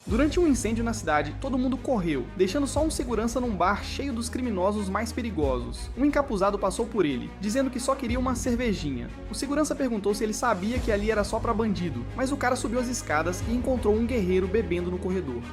Durante um incêndio na cidade, todo mundo correu, deixando só um segurança num bar cheio dos criminosos mais perigosos. Um encapuzado passou por ele, dizendo que só queria uma cervejinha. O segurança perguntou se ele sabia que ali era só pra bandido, mas o cara subiu as escadas e encontrou um guerreiro bebendo no corredor.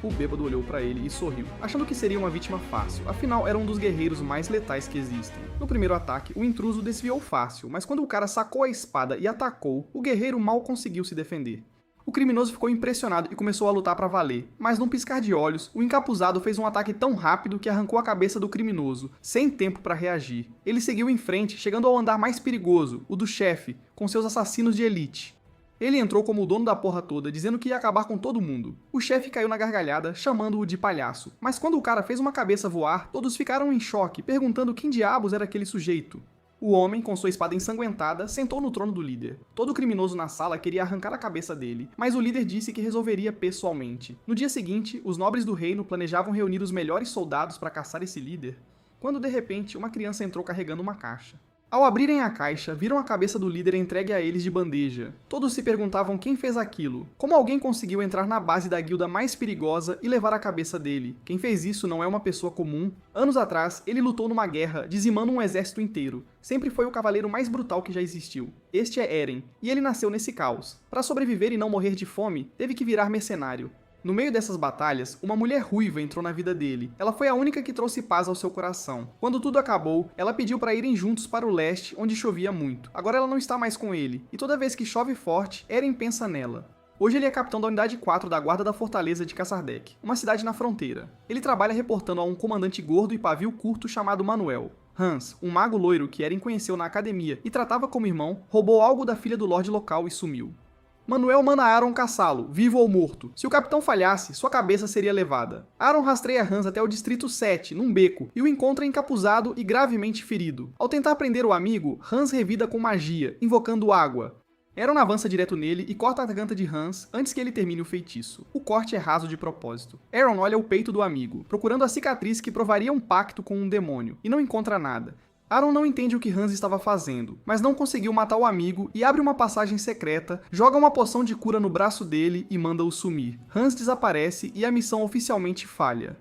O bêbado olhou pra ele e sorriu, achando que seria uma vítima fácil, afinal era um dos guerreiros mais letais que existem. No primeiro ataque, o intruso desviou fácil, mas quando o cara sacou a espada e atacou, o guerreiro mal conseguiu se defender. O criminoso ficou impressionado e começou a lutar pra valer, mas num piscar de olhos, o encapuzado fez um ataque tão rápido que arrancou a cabeça do criminoso, sem tempo pra reagir. Ele seguiu em frente, chegando ao andar mais perigoso, o do chefe, com seus assassinos de elite. Ele entrou como o dono da porra toda, dizendo que ia acabar com todo mundo. O chefe caiu na gargalhada, chamando-o de palhaço. Mas quando o cara fez uma cabeça voar, todos ficaram em choque, perguntando quem diabos era aquele sujeito. O homem, com sua espada ensanguentada, sentou no trono do líder. Todo criminoso na sala queria arrancar a cabeça dele, mas o líder disse que resolveria pessoalmente. No dia seguinte, os nobres do reino planejavam reunir os melhores soldados para caçar esse líder, quando de repente uma criança entrou carregando uma caixa. Ao abrirem a caixa, viram a cabeça do líder entregue a eles de bandeja. Todos se perguntavam quem fez aquilo. Como alguém conseguiu entrar na base da guilda mais perigosa e levar a cabeça dele? Quem fez isso não é uma pessoa comum. Anos atrás, ele lutou numa guerra, dizimando um exército inteiro. Sempre foi o cavaleiro mais brutal que já existiu. Este é Eren, e ele nasceu nesse caos. Para sobreviver e não morrer de fome, teve que virar mercenário. No meio dessas batalhas, uma mulher ruiva entrou na vida dele. Ela foi a única que trouxe paz ao seu coração. Quando tudo acabou, ela pediu para irem juntos para o leste, onde chovia muito. Agora ela não está mais com ele, e toda vez que chove forte, Eren pensa nela. Hoje ele é capitão da unidade 4 da guarda da fortaleza de Kasardek, uma cidade na fronteira. Ele trabalha reportando a um comandante gordo e pavio curto chamado Manuel. Hans, um mago loiro que Eren conheceu na academia e tratava como irmão, roubou algo da filha do lorde local e sumiu. Manuel manda Aaron caçá-lo, vivo ou morto. Se o capitão falhasse, sua cabeça seria levada. Aaron rastreia Hans até o distrito 7, num beco, e o encontra encapuzado e gravemente ferido. Ao tentar prender o amigo, Hans revida com magia, invocando água. Aaron avança direto nele e corta a garganta de Hans antes que ele termine o feitiço. O corte é raso de propósito. Aaron olha o peito do amigo, procurando a cicatriz que provaria um pacto com um demônio, e não encontra nada. Aaron não entende o que Hans estava fazendo, mas não conseguiu matar o amigo e abre uma passagem secreta, joga uma poção de cura no braço dele e manda-o sumir. Hans desaparece e a missão oficialmente falha.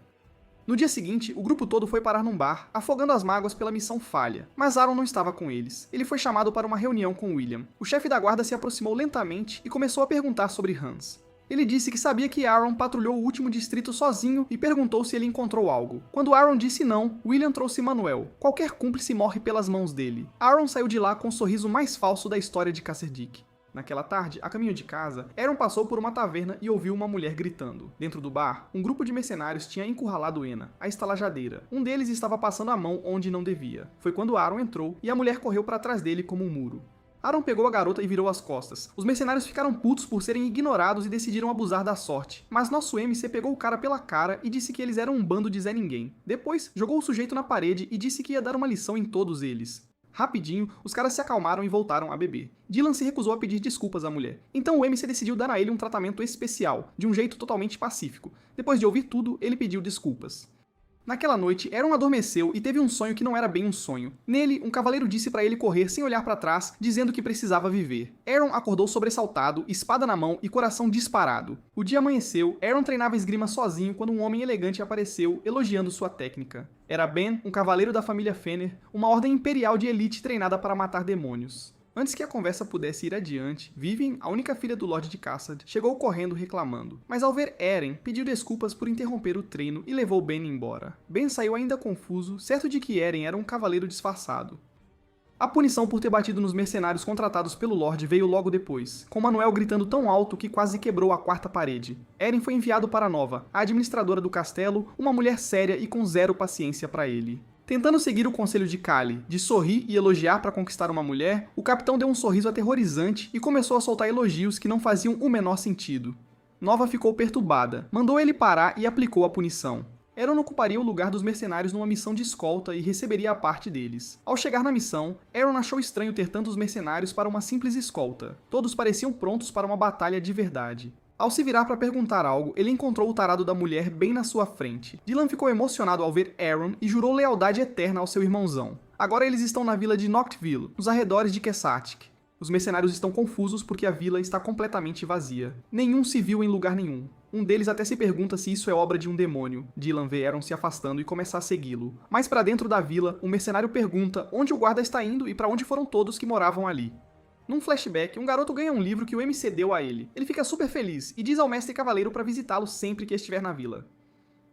No dia seguinte, o grupo todo foi parar num bar, afogando as mágoas pela missão falha, mas Aaron não estava com eles. Ele foi chamado para uma reunião com William. O chefe da guarda se aproximou lentamente e começou a perguntar sobre Hans. Ele disse que sabia que Aaron patrulhou o último distrito sozinho e perguntou se ele encontrou algo. Quando Aaron disse não, William trouxe Manuel. Qualquer cúmplice morre pelas mãos dele. Aaron saiu de lá com o sorriso mais falso da história de Kasserdik. Naquela tarde, a caminho de casa, Aaron passou por uma taverna e ouviu uma mulher gritando. Dentro do bar, um grupo de mercenários tinha encurralado Ena, a estalajadeira. Um deles estava passando a mão onde não devia. Foi quando Aaron entrou e a mulher correu para trás dele como um muro. Aaron pegou a garota e virou as costas. Os mercenários ficaram putos por serem ignorados e decidiram abusar da sorte. Mas nosso MC pegou o cara pela cara e disse que eles eram um bando de Zé Ninguém. Depois, jogou o sujeito na parede e disse que ia dar uma lição em todos eles. Rapidinho, os caras se acalmaram e voltaram a beber. Dylan se recusou a pedir desculpas à mulher. Então o MC decidiu dar a ele um tratamento especial, de um jeito totalmente pacífico. Depois de ouvir tudo, ele pediu desculpas. Naquela noite, Aaron adormeceu e teve um sonho que não era bem um sonho. Nele, um cavaleiro disse para ele correr sem olhar para trás, dizendo que precisava viver. Aaron acordou sobressaltado, espada na mão e coração disparado. O dia amanheceu, Aaron treinava esgrima sozinho quando um homem elegante apareceu, elogiando sua técnica. Era Ben, um cavaleiro da família Fenner, uma ordem imperial de elite treinada para matar demônios. Antes que a conversa pudesse ir adiante, Vivian, a única filha do Lorde de Cassad, chegou correndo reclamando. Mas ao ver Eren, pediu desculpas por interromper o treino e levou Ben embora. Ben saiu ainda confuso, certo de que Eren era um cavaleiro disfarçado. A punição por ter batido nos mercenários contratados pelo Lorde veio logo depois, com Manuel gritando tão alto que quase quebrou a quarta parede. Eren foi enviado para Nova, a administradora do castelo, uma mulher séria e com zero paciência para ele. Tentando seguir o conselho de Kali, de sorrir e elogiar para conquistar uma mulher, o capitão deu um sorriso aterrorizante e começou a soltar elogios que não faziam o menor sentido. Nova ficou perturbada, mandou ele parar e aplicou a punição. Eren ocuparia o lugar dos mercenários numa missão de escolta e receberia a parte deles. Ao chegar na missão, Eren achou estranho ter tantos mercenários para uma simples escolta. Todos pareciam prontos para uma batalha de verdade. Ao se virar para perguntar algo, ele encontrou o tarado da mulher bem na sua frente. Dylan ficou emocionado ao ver Eren e jurou lealdade eterna ao seu irmãozão. Agora eles estão na vila de Noctville, nos arredores de Kessatic. Os mercenários estão confusos porque a vila está completamente vazia. Nenhum civil em lugar nenhum. Um deles até se pergunta se isso é obra de um demônio. Dylan vê Aaron se afastando e começa a segui-lo. Mais pra dentro da vila, um mercenário pergunta onde o guarda está indo e pra onde foram todos que moravam ali. Num flashback, um garoto ganha um livro que o MC deu a ele. Ele fica super feliz e diz ao mestre cavaleiro para visitá-lo sempre que estiver na vila.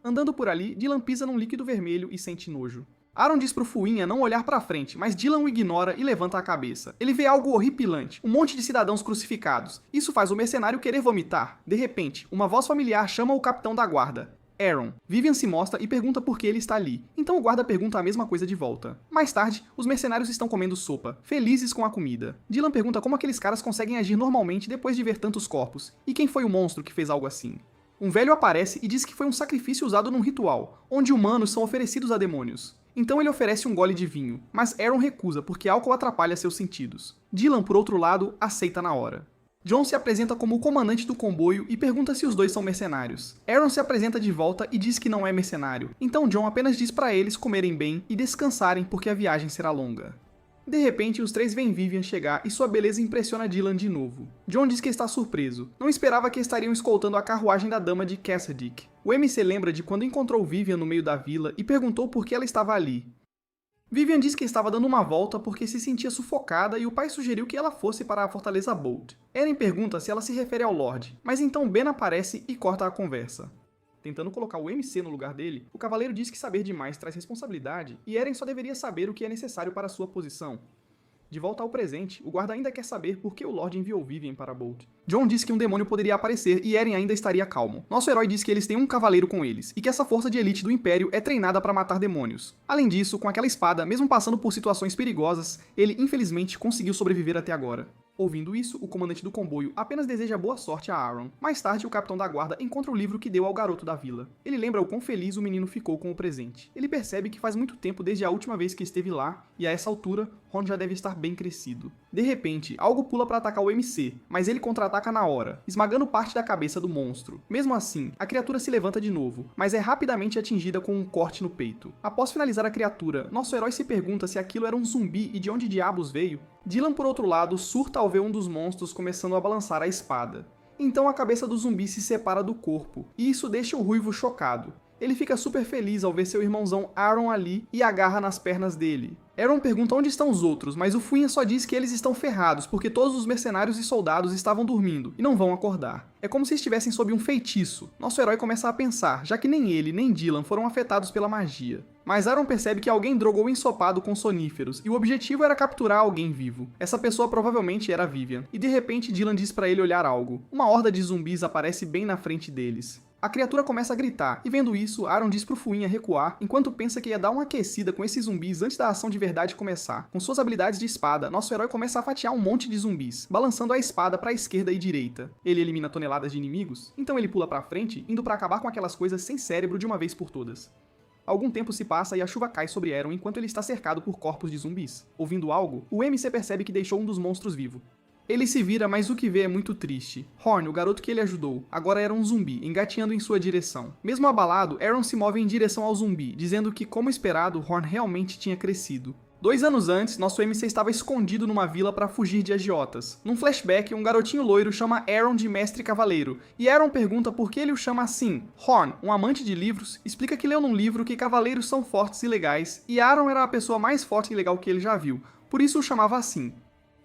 Andando por ali, Dylan pisa num líquido vermelho e sente nojo. Aaron diz pro Fuinha não olhar pra frente, mas Dylan o ignora e levanta a cabeça. Ele vê algo horripilante, um monte de cidadãos crucificados. Isso faz o mercenário querer vomitar. De repente, uma voz familiar chama o capitão da guarda, Aaron. Vivian se mostra e pergunta por que ele está ali. Então o guarda pergunta a mesma coisa de volta. Mais tarde, os mercenários estão comendo sopa, felizes com a comida. Dylan pergunta como aqueles caras conseguem agir normalmente depois de ver tantos corpos, e quem foi o monstro que fez algo assim. Um velho aparece e diz que foi um sacrifício usado num ritual, onde humanos são oferecidos a demônios. Então ele oferece um gole de vinho, mas Aaron recusa porque álcool atrapalha seus sentidos. Dylan, por outro lado, aceita na hora. John se apresenta como o comandante do comboio e pergunta se os dois são mercenários. Aaron se apresenta de volta e diz que não é mercenário, então John apenas diz para eles comerem bem e descansarem porque a viagem será longa. De repente, os três veem Vivian chegar e sua beleza impressiona Dylan de novo. John diz que está surpreso. Não esperava que estariam escoltando a carruagem da dama de Cassadick. O MC lembra de quando encontrou Vivian no meio da vila e perguntou por que ela estava ali. Vivian diz que estava dando uma volta porque se sentia sufocada e o pai sugeriu que ela fosse para a Fortaleza Bolt. Eren pergunta se ela se refere ao Lorde, mas então Ben aparece e corta a conversa. Tentando colocar o MC no lugar dele, o cavaleiro diz que saber demais traz responsabilidade e Eren só deveria saber o que é necessário para sua posição. De volta ao presente, o guarda ainda quer saber por que o Lorde enviou Vivian para Bolt. John diz que um demônio poderia aparecer e Eren ainda estaria calmo. Nosso herói diz que eles têm um cavaleiro com eles, e que essa força de elite do Império é treinada para matar demônios. Além disso, com aquela espada, mesmo passando por situações perigosas, ele infelizmente conseguiu sobreviver até agora. Ouvindo isso, o comandante do comboio apenas deseja boa sorte a Aaron. Mais tarde, o capitão da guarda encontra o livro que deu ao garoto da vila. Ele lembra o quão feliz o menino ficou com o presente. Ele percebe que faz muito tempo desde a última vez que esteve lá, e a essa altura, Ron já deve estar bem crescido. De repente, algo pula para atacar o MC, mas ele contra-ataca na hora, esmagando parte da cabeça do monstro. Mesmo assim, a criatura se levanta de novo, mas é rapidamente atingida com um corte no peito. Após finalizar a criatura, nosso herói se pergunta se aquilo era um zumbi e de onde diabos veio. Dylan, por outro lado, surta ao ver um dos monstros começando a balançar a espada. Então a cabeça do zumbi se separa do corpo, e isso deixa o Ruivo chocado. Ele fica super feliz ao ver seu irmãozão Aaron ali e agarra nas pernas dele. Aaron pergunta onde estão os outros, mas o Fuinha só diz que eles estão ferrados porque todos os mercenários e soldados estavam dormindo e não vão acordar. É como se estivessem sob um feitiço. Nosso herói começa a pensar, já que nem ele nem Dylan foram afetados pela magia. Mas Aaron percebe que alguém drogou ensopado com soníferos e o objetivo era capturar alguém vivo. Essa pessoa provavelmente era Vivian, e de repente Dylan diz pra ele olhar algo. Uma horda de zumbis aparece bem na frente deles. A criatura começa a gritar, e vendo isso, Aaron diz pro Fuinha recuar, enquanto pensa que ia dar uma aquecida com esses zumbis antes da ação de verdade começar. Com suas habilidades de espada, nosso herói começa a fatiar um monte de zumbis, balançando a espada pra esquerda e direita. Ele elimina toneladas de inimigos, então ele pula pra frente, indo pra acabar com aquelas coisas sem cérebro de uma vez por todas. Algum tempo se passa e a chuva cai sobre Aaron enquanto ele está cercado por corpos de zumbis. Ouvindo algo, o MC percebe que deixou um dos monstros vivo. Ele se vira, mas o que vê é muito triste. Horn, o garoto que ele ajudou, agora era um zumbi, engatinhando em sua direção. Mesmo abalado, Aaron se move em direção ao zumbi, dizendo que, como esperado, Horn realmente tinha crescido. 2 anos antes, nosso MC estava escondido numa vila para fugir de agiotas. Num flashback, um garotinho loiro chama Aaron de mestre cavaleiro, e Aaron pergunta por que ele o chama assim. Horn, um amante de livros, explica que leu num livro que cavaleiros são fortes e legais, e Aaron era a pessoa mais forte e legal que ele já viu, por isso o chamava assim.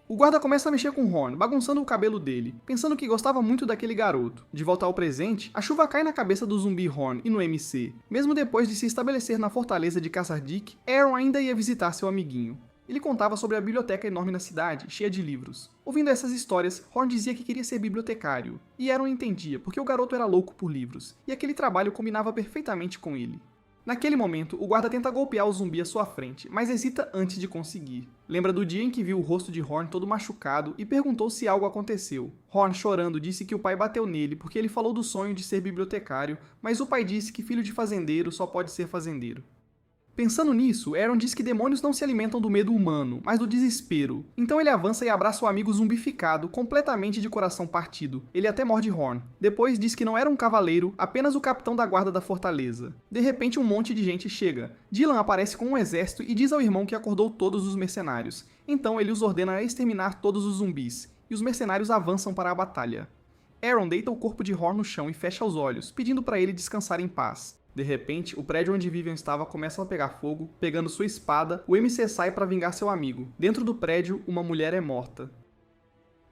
O guarda começa a mexer com Horn, bagunçando o cabelo dele, pensando que gostava muito daquele garoto. De volta ao presente, a chuva cai na cabeça do zumbi Horn e no MC. Mesmo depois de se estabelecer na fortaleza de Cassadick, Aaron ainda ia visitar seu amiguinho. Ele contava sobre a biblioteca enorme na cidade, cheia de livros. Ouvindo essas histórias, Horn dizia que queria ser bibliotecário, e Aaron entendia, porque o garoto era louco por livros, e aquele trabalho combinava perfeitamente com ele. Naquele momento, o guarda tenta golpear o zumbi à sua frente, mas hesita antes de conseguir. Lembra do dia em que viu o rosto de Horn todo machucado e perguntou se algo aconteceu. Horn, chorando, disse que o pai bateu nele porque ele falou do sonho de ser bibliotecário, mas o pai disse que filho de fazendeiro só pode ser fazendeiro. Pensando nisso, Aaron diz que demônios não se alimentam do medo humano, mas do desespero. Então ele avança e abraça o amigo zumbificado, completamente de coração partido. Ele até morde Horn. Depois diz que não era um cavaleiro, apenas o capitão da guarda da fortaleza. De repente um monte de gente chega. Dylan aparece com um exército e diz ao irmão que acordou todos os mercenários. Então ele os ordena a exterminar todos os zumbis, e os mercenários avançam para a batalha. Aaron deita o corpo de Horn no chão e fecha os olhos, pedindo para ele descansar em paz. De repente, o prédio onde Vivian estava começa a pegar fogo. Pegando sua espada, o MC sai para vingar seu amigo. Dentro do prédio, uma mulher é morta.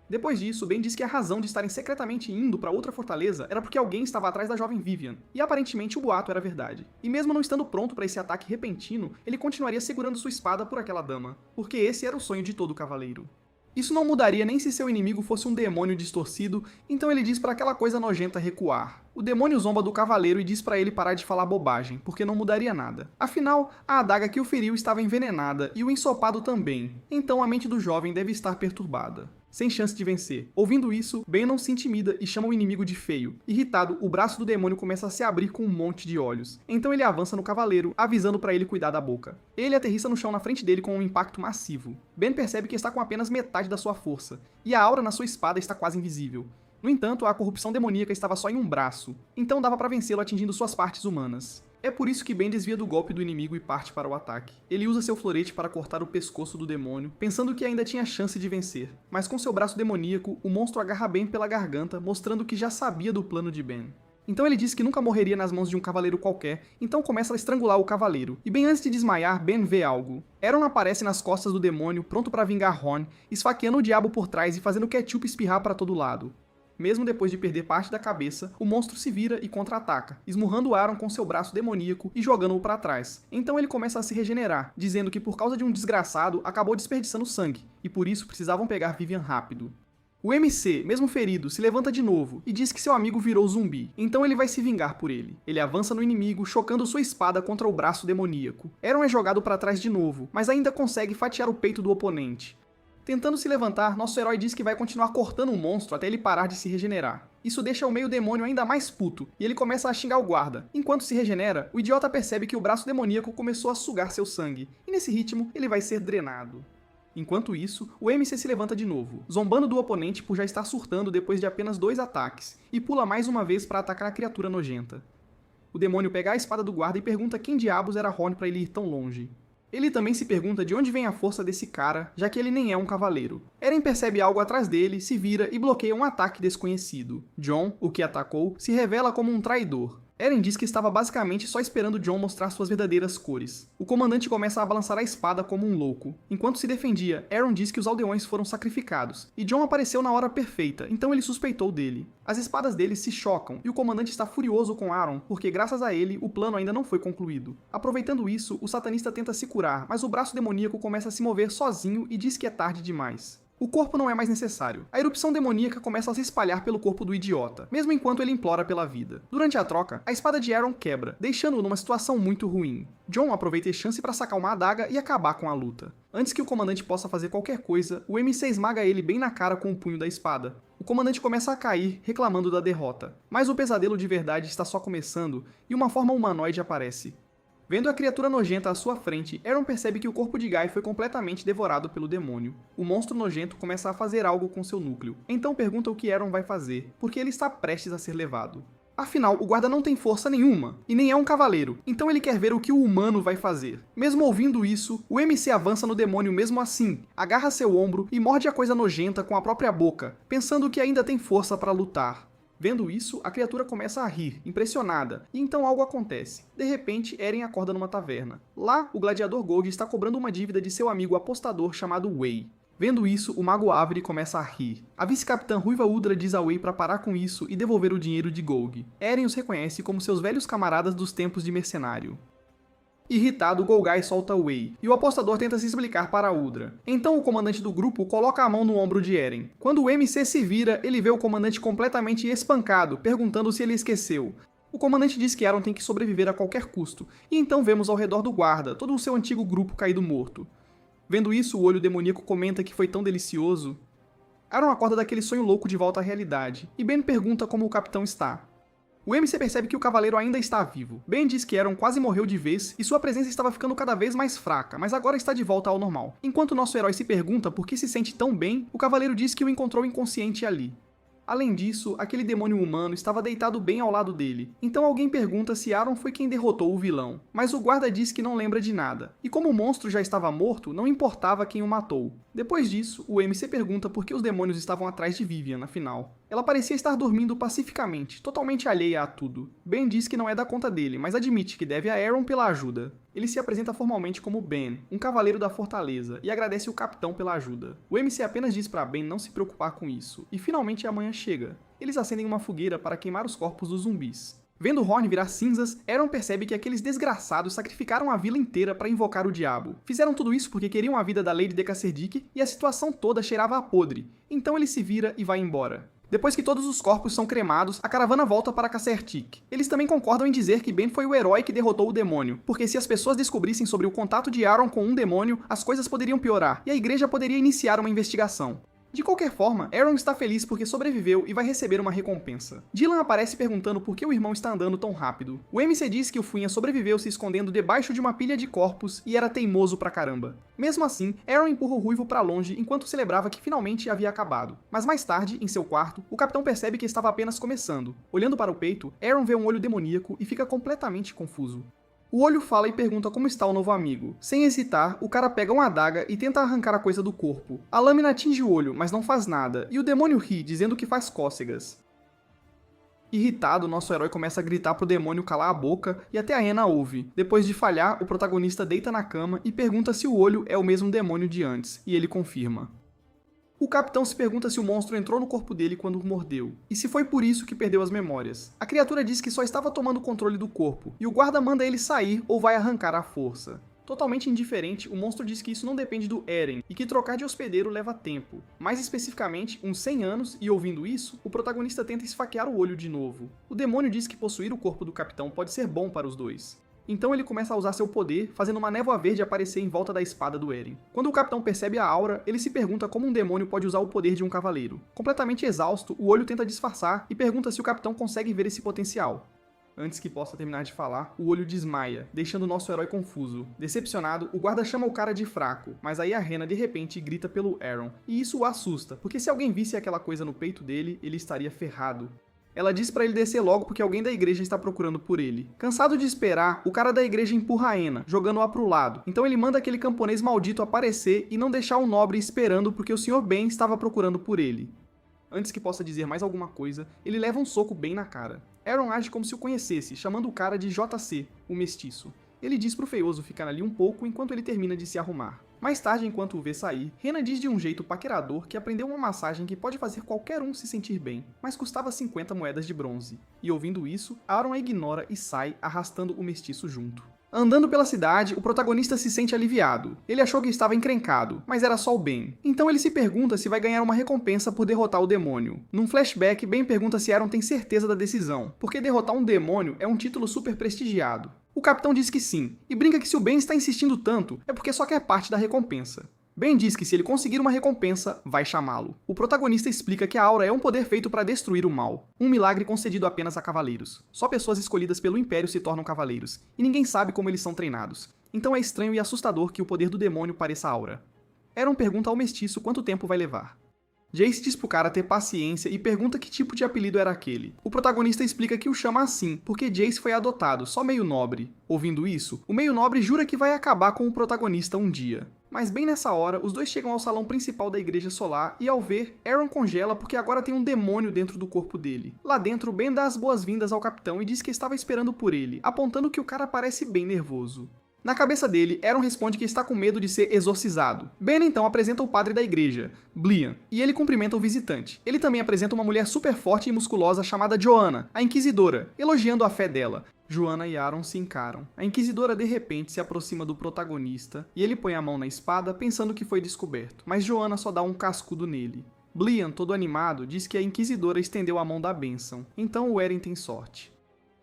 Depois disso, Ben diz que a razão de estarem secretamente indo para outra fortaleza era porque alguém estava atrás da jovem Vivian, e aparentemente o boato era verdade. E mesmo não estando pronto para esse ataque repentino, ele continuaria segurando sua espada por aquela dama, porque esse era o sonho de todo cavaleiro. Isso não mudaria nem se seu inimigo fosse um demônio distorcido, então ele diz para aquela coisa nojenta recuar. O demônio zomba do cavaleiro e diz para ele parar de falar bobagem, porque não mudaria nada. Afinal, a adaga que o feriu estava envenenada e o ensopado também, então a mente do jovem deve estar perturbada. Sem chance de vencer. Ouvindo isso, Ben não se intimida e chama o inimigo de feio. Irritado, o braço do demônio começa a se abrir com um monte de olhos. Então ele avança no cavaleiro, avisando para ele cuidar da boca. Ele aterrissa no chão na frente dele com um impacto massivo. Ben percebe que está com apenas metade da sua força, e a aura na sua espada está quase invisível. No entanto, a corrupção demoníaca estava só em um braço, então dava para vencê-lo atingindo suas partes humanas. É por isso que Ben desvia do golpe do inimigo e parte para o ataque. Ele usa seu florete para cortar o pescoço do demônio, pensando que ainda tinha chance de vencer. Mas com seu braço demoníaco, o monstro agarra Ben pela garganta, mostrando que já sabia do plano de Ben. Então ele diz que nunca morreria nas mãos de um cavaleiro qualquer, então começa a estrangular o cavaleiro. E bem antes de desmaiar, Ben vê algo. Aaron aparece nas costas do demônio, pronto para vingar Horn, esfaqueando o diabo por trás e fazendo Ketchup espirrar para todo lado. Mesmo depois de perder parte da cabeça, o monstro se vira e contra-ataca, esmurrando Aaron com seu braço demoníaco e jogando-o para trás. Então ele começa a se regenerar, dizendo que por causa de um desgraçado acabou desperdiçando sangue, e por isso precisavam pegar Vivian rápido. O MC, mesmo ferido, se levanta de novo e diz que seu amigo virou zumbi, então ele vai se vingar por ele. Ele avança no inimigo, chocando sua espada contra o braço demoníaco. Aaron é jogado para trás de novo, mas ainda consegue fatiar o peito do oponente. Tentando se levantar, nosso herói diz que vai continuar cortando o monstro até ele parar de se regenerar. Isso deixa o meio demônio ainda mais puto, e ele começa a xingar o guarda. Enquanto se regenera, o idiota percebe que o braço demoníaco começou a sugar seu sangue, e nesse ritmo ele vai ser drenado. Enquanto isso, o MC se levanta de novo, zombando do oponente por já estar surtando depois de apenas 2 ataques, e pula mais uma vez para atacar a criatura nojenta. O demônio pega a espada do guarda e pergunta quem diabos era Horn para ele ir tão longe. Ele também se pergunta de onde vem a força desse cara, já que ele nem é um cavaleiro. Eren percebe algo atrás dele, se vira e bloqueia um ataque desconhecido. John, o que atacou, se revela como um traidor. Eren diz que estava basicamente só esperando John mostrar suas verdadeiras cores. O comandante começa a balançar a espada como um louco. Enquanto se defendia, Aaron diz que os aldeões foram sacrificados, e John apareceu na hora perfeita, então ele suspeitou dele. As espadas deles se chocam, e o comandante está furioso com Aaron, porque graças a ele, o plano ainda não foi concluído. Aproveitando isso, o satanista tenta se curar, mas o braço demoníaco começa a se mover sozinho e diz que é tarde demais. O corpo não é mais necessário. A erupção demoníaca começa a se espalhar pelo corpo do idiota, mesmo enquanto ele implora pela vida. Durante a troca, a espada de Aaron quebra, deixando-o numa situação muito ruim. John aproveita a chance para sacar uma adaga e acabar com a luta. Antes que o comandante possa fazer qualquer coisa, o MC esmaga ele bem na cara com o punho da espada. O comandante começa a cair, reclamando da derrota. Mas o pesadelo de verdade está só começando, e uma forma humanoide aparece. Vendo a criatura nojenta à sua frente, Aaron percebe que o corpo de Guy foi completamente devorado pelo demônio. O monstro nojento começa a fazer algo com seu núcleo, então pergunta o que Aaron vai fazer, porque ele está prestes a ser levado. Afinal, o guarda não tem força nenhuma, e nem é um cavaleiro, então ele quer ver o que o humano vai fazer. Mesmo ouvindo isso, o MC avança no demônio mesmo assim, agarra seu ombro e morde a coisa nojenta com a própria boca, pensando que ainda tem força para lutar. Vendo isso, a criatura começa a rir, impressionada, e então algo acontece. De repente, Eren acorda numa taverna. Lá, o gladiador Gold está cobrando uma dívida de seu amigo apostador chamado Wei. Vendo isso, o mago Avery começa a rir. A vice-capitã Ruiva Udra diz a Wei para parar com isso e devolver o dinheiro de Golgi. Eren os reconhece como seus velhos camaradas dos tempos de mercenário. Irritado, Golgai solta Wei, e o apostador tenta se explicar para Udra. Então o comandante do grupo coloca a mão no ombro de Eren. Quando o MC se vira, ele vê o comandante completamente espancado, perguntando se ele esqueceu. O comandante diz que Aaron tem que sobreviver a qualquer custo, e então vemos ao redor do guarda todo o seu antigo grupo caído morto. Vendo isso, o olho demoníaco comenta que foi tão delicioso. Aaron acorda daquele sonho louco de volta à realidade, e Ben pergunta como o capitão está. O MC percebe que o cavaleiro ainda está vivo. Ben diz que Aaron quase morreu de vez e sua presença estava ficando cada vez mais fraca, mas agora está de volta ao normal. Enquanto nosso herói se pergunta por que se sente tão bem, o cavaleiro diz que o encontrou inconsciente ali. Além disso, aquele demônio humano estava deitado bem ao lado dele, então alguém pergunta se Aaron foi quem derrotou o vilão, mas o guarda diz que não lembra de nada, e como o monstro já estava morto, não importava quem o matou. Depois disso, o MC pergunta por que os demônios estavam atrás de Vivian, afinal. Ela parecia estar dormindo pacificamente, totalmente alheia a tudo. Ben diz que não é da conta dele, mas admite que deve a Aaron pela ajuda. Ele se apresenta formalmente como Ben, um cavaleiro da fortaleza, e agradece o capitão pela ajuda. O MC apenas diz para Ben não se preocupar com isso, e finalmente a manhã chega. Eles acendem uma fogueira para queimar os corpos dos zumbis. Vendo Horn virar cinzas, Aaron percebe que aqueles desgraçados sacrificaram a vila inteira para invocar o diabo. Fizeram tudo isso porque queriam a vida da Lady de Casterdick e a situação toda cheirava a podre. Então ele se vira e vai embora. Depois que todos os corpos são cremados, a caravana volta para Casterdick. Eles também concordam em dizer que Ben foi o herói que derrotou o demônio, porque se as pessoas descobrissem sobre o contato de Aaron com um demônio, as coisas poderiam piorar e a igreja poderia iniciar uma investigação. De qualquer forma, Aaron está feliz porque sobreviveu e vai receber uma recompensa. Dylan aparece perguntando por que o irmão está andando tão rápido. O MC diz que o Funha sobreviveu se escondendo debaixo de uma pilha de corpos e era teimoso pra caramba. Mesmo assim, Aaron empurra o Ruivo pra longe enquanto celebrava que finalmente havia acabado. Mas mais tarde, em seu quarto, o capitão percebe que estava apenas começando. Olhando para o peito, Aaron vê um olho demoníaco e fica completamente confuso. O olho fala e pergunta como está o novo amigo. Sem hesitar, o cara pega uma adaga e tenta arrancar a coisa do corpo. A lâmina atinge o olho, mas não faz nada, e o demônio ri, dizendo que faz cócegas. Irritado, nosso herói começa a gritar pro demônio calar a boca e até a Hannah ouve. Depois de falhar, o protagonista deita na cama e pergunta se o olho é o mesmo demônio de antes, e ele confirma. O capitão se pergunta se o monstro entrou no corpo dele quando o mordeu, e se foi por isso que perdeu as memórias. A criatura diz que só estava tomando o controle do corpo, e o guarda manda ele sair ou vai arrancar à força. Totalmente indiferente, o monstro diz que isso não depende do Eren, e que trocar de hospedeiro leva tempo. Mais especificamente, uns 100 anos, e ouvindo isso, o protagonista tenta esfaquear o olho de novo. O demônio diz que possuir o corpo do capitão pode ser bom para os dois. Então ele começa a usar seu poder, fazendo uma névoa verde aparecer em volta da espada do Eren. Quando o capitão percebe a aura, ele se pergunta como um demônio pode usar o poder de um cavaleiro. Completamente exausto, o olho tenta disfarçar e pergunta se o capitão consegue ver esse potencial. Antes que possa terminar de falar, o olho desmaia, deixando nosso herói confuso. Decepcionado, o guarda chama o cara de fraco, mas aí a Hannah de repente grita pelo Aaron, e isso o assusta, porque se alguém visse aquela coisa no peito dele, ele estaria ferrado. Ela diz pra ele descer logo porque alguém da igreja está procurando por ele. Cansado de esperar, o cara da igreja empurra a Hannah, jogando-a pro lado. Então ele manda aquele camponês maldito aparecer e não deixar o nobre esperando porque o Sr. Ben estava procurando por ele. Antes que possa dizer mais alguma coisa, ele leva um soco bem na cara. Aaron age como se o conhecesse, chamando o cara de JC, o mestiço. Ele diz pro feioso ficar ali um pouco enquanto ele termina de se arrumar. Mais tarde, enquanto o vê sair, Hannah diz de um jeito paquerador que aprendeu uma massagem que pode fazer qualquer um se sentir bem, mas custava 50 moedas de bronze. E ouvindo isso, Aaron a ignora e sai, arrastando o mestiço junto. Andando pela cidade, o protagonista se sente aliviado. Ele achou que estava encrencado, mas era só o Ben. Então ele se pergunta se vai ganhar uma recompensa por derrotar o demônio. Num flashback, Ben pergunta se Aaron tem certeza da decisão, porque derrotar um demônio é um título super prestigiado. O capitão diz que sim, e brinca que se o Ben está insistindo tanto, é porque só quer parte da recompensa. Ben diz que se ele conseguir uma recompensa, vai chamá-lo. O protagonista explica que a aura é um poder feito para destruir o mal, um milagre concedido apenas a cavaleiros. Só pessoas escolhidas pelo Império se tornam cavaleiros, e ninguém sabe como eles são treinados. Então é estranho e assustador que o poder do demônio pareça aura. Aaron pergunta ao mestiço quanto tempo vai levar. Jace diz pro cara ter paciência e pergunta que tipo de apelido era aquele. O protagonista explica que o chama assim, porque Jace foi adotado, só meio nobre. Ouvindo isso, o meio nobre jura que vai acabar com o protagonista um dia. Mas bem nessa hora, os dois chegam ao salão principal da Igreja Solar e ao ver, Aaron congela porque agora tem um demônio dentro do corpo dele. Lá dentro, Ben dá as boas-vindas ao capitão e diz que estava esperando por ele, apontando que o cara parece bem nervoso. Na cabeça dele, Aaron responde que está com medo de ser exorcizado. Ben então apresenta o padre da igreja, Blian, e ele cumprimenta o visitante. Ele também apresenta uma mulher super forte e musculosa chamada Joanna, a Inquisidora, elogiando a fé dela. Joanna e Aaron se encaram. A Inquisidora de repente se aproxima do protagonista e ele põe a mão na espada pensando que foi descoberto, mas Joanna só dá um cascudo nele. Blian, todo animado, diz que a Inquisidora estendeu a mão da bênção, então o Eren tem sorte.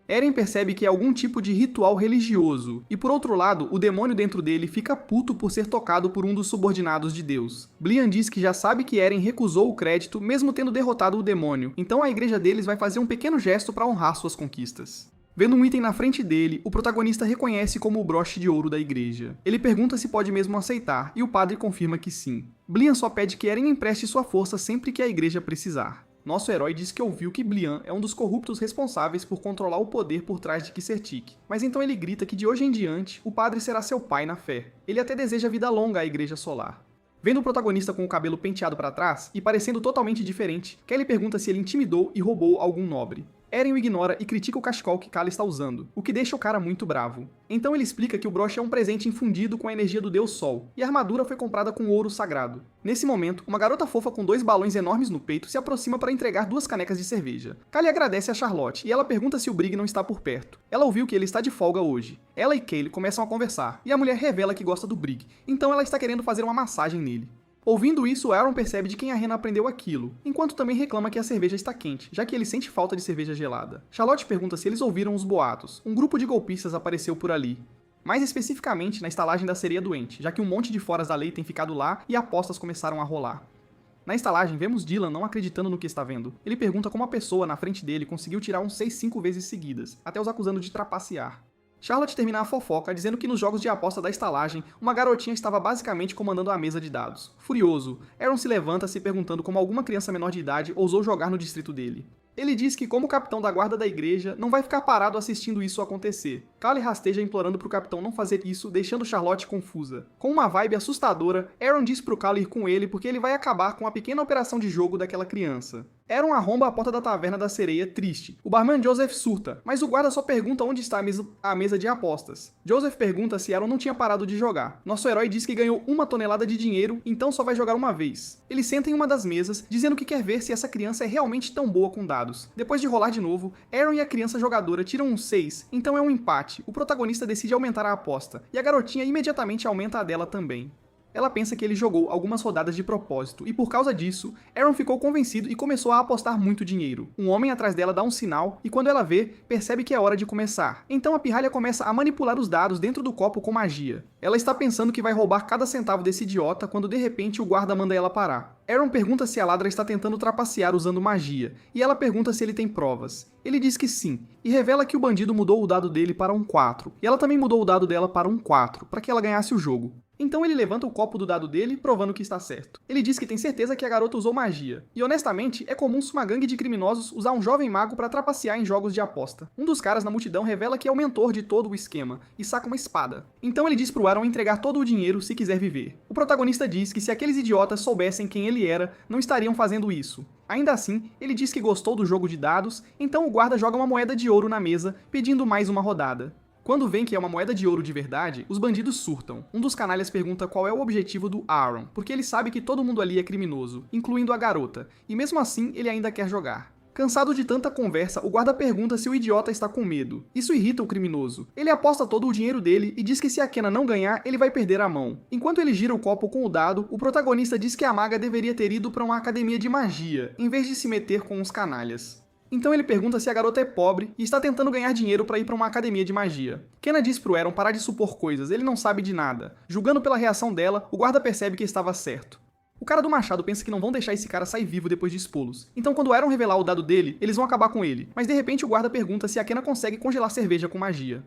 Eren percebe que é algum tipo de ritual religioso, e por outro lado, o demônio dentro dele fica puto por ser tocado por um dos subordinados de Deus. Blian diz que já sabe que Eren recusou o crédito mesmo tendo derrotado o demônio, então a igreja deles vai fazer um pequeno gesto para honrar suas conquistas. Vendo um item na frente dele, o protagonista reconhece como o broche de ouro da igreja. Ele pergunta se pode mesmo aceitar, e o padre confirma que sim. Blian só pede que Eren empreste sua força sempre que a igreja precisar. Nosso herói diz que ouviu que Blian é um dos corruptos responsáveis por controlar o poder por trás de Kisertik. Mas então ele grita que de hoje em diante, o padre será seu pai na fé. Ele até deseja vida longa à Igreja Solar. Vendo o protagonista com o cabelo penteado para trás e parecendo totalmente diferente, Kelly pergunta se ele intimidou e roubou algum nobre. Eren o ignora e critica o cachecol que Kala está usando, o que deixa o cara muito bravo. Então ele explica que o broche é um presente infundido com a energia do Deus Sol, e a armadura foi comprada com ouro sagrado. Nesse momento, uma garota fofa com 2 balões enormes no peito se aproxima para entregar 2 canecas de cerveja. Kali agradece a Charlotte e ela pergunta se o Brig não está por perto. Ela ouviu que ele está de folga hoje. Ela e Kaylee começam a conversar, e a mulher revela que gosta do Brig, então ela está querendo fazer uma massagem nele. Ouvindo isso, Aaron percebe de quem a Rena aprendeu aquilo, enquanto também reclama que a cerveja está quente, já que ele sente falta de cerveja gelada. Charlotte pergunta se eles ouviram os boatos. Um grupo de golpistas apareceu por ali. Mais especificamente na estalagem da Sereia Doente, já que um monte de foras da lei tem ficado lá e apostas começaram a rolar. Na estalagem, vemos Dylan não acreditando no que está vendo. Ele pergunta como a pessoa na frente dele conseguiu tirar um 6 5 vezes seguidas, até os acusando de trapacear. Charlotte termina a fofoca dizendo que nos jogos de aposta da estalagem, uma garotinha estava basicamente comandando a mesa de dados. Furioso, Aaron se levanta se perguntando como alguma criança menor de idade ousou jogar no distrito dele. Ele diz que, como capitão da guarda da igreja, não vai ficar parado assistindo isso acontecer. Kali rasteja implorando pro capitão não fazer isso, deixando Charlotte confusa. Com uma vibe assustadora, Aaron diz pro Kali ir com ele porque ele vai acabar com a pequena operação de jogo daquela criança. Aaron arromba a porta da taverna da sereia, triste. O barman Joseph surta, mas o guarda só pergunta onde está a mesa de apostas. Joseph pergunta se Aaron não tinha parado de jogar. Nosso herói diz que ganhou 1 tonelada de dinheiro, então só vai jogar uma vez. Ele senta em uma das mesas, dizendo que quer ver se essa criança é realmente tão boa com dados. Depois de rolar de novo, Aaron e a criança jogadora tiram um 6, então é um empate. O protagonista decide aumentar a aposta, e a garotinha imediatamente aumenta a dela também. Ela pensa que ele jogou algumas rodadas de propósito, e por causa disso, Aaron ficou convencido e começou a apostar muito dinheiro. Um homem atrás dela dá um sinal, e quando ela vê, percebe que é hora de começar. Então a pirralha começa a manipular os dados dentro do copo com magia. Ela está pensando que vai roubar cada centavo desse idiota, quando de repente o guarda manda ela parar. Aaron pergunta se a ladra está tentando trapacear usando magia, e ela pergunta se ele tem provas. Ele diz que sim, e revela que o bandido mudou o dado dele para um 4, e ela também mudou o dado dela para um 4, para que ela ganhasse o jogo. Então ele levanta o copo do dado dele, provando que está certo. Ele diz que tem certeza que a garota usou magia. E honestamente, é comum uma gangue de criminosos usar um jovem mago para trapacear em jogos de aposta. Um dos caras na multidão revela que é o mentor de todo o esquema, e saca uma espada. Então ele diz pro Aaron entregar todo o dinheiro se quiser viver. O protagonista diz que se aqueles idiotas soubessem quem ele era, não estariam fazendo isso. Ainda assim, ele diz que gostou do jogo de dados, então o guarda joga uma moeda de ouro na mesa, pedindo mais uma rodada. Quando veem que é uma moeda de ouro de verdade, os bandidos surtam. Um dos canalhas pergunta qual é o objetivo do Aaron, porque ele sabe que todo mundo ali é criminoso, incluindo a garota, e mesmo assim ele ainda quer jogar. Cansado de tanta conversa, o guarda pergunta se o idiota está com medo. Isso irrita o criminoso. Ele aposta todo o dinheiro dele e diz que se a Kena não ganhar, ele vai perder a mão. Enquanto ele gira o copo com o dado, o protagonista diz que a maga deveria ter ido para uma academia de magia, em vez de se meter com os canalhas. Então ele pergunta se a garota é pobre e está tentando ganhar dinheiro para ir para uma academia de magia. Kena diz pro Aaron parar de supor coisas, ele não sabe de nada. Julgando pela reação dela, o guarda percebe que estava certo. O cara do machado pensa que não vão deixar esse cara sair vivo depois de expô-los. Então quando o Aaron revelar o dado dele, eles vão acabar com ele. Mas de repente o guarda pergunta se a Kena consegue congelar cerveja com magia.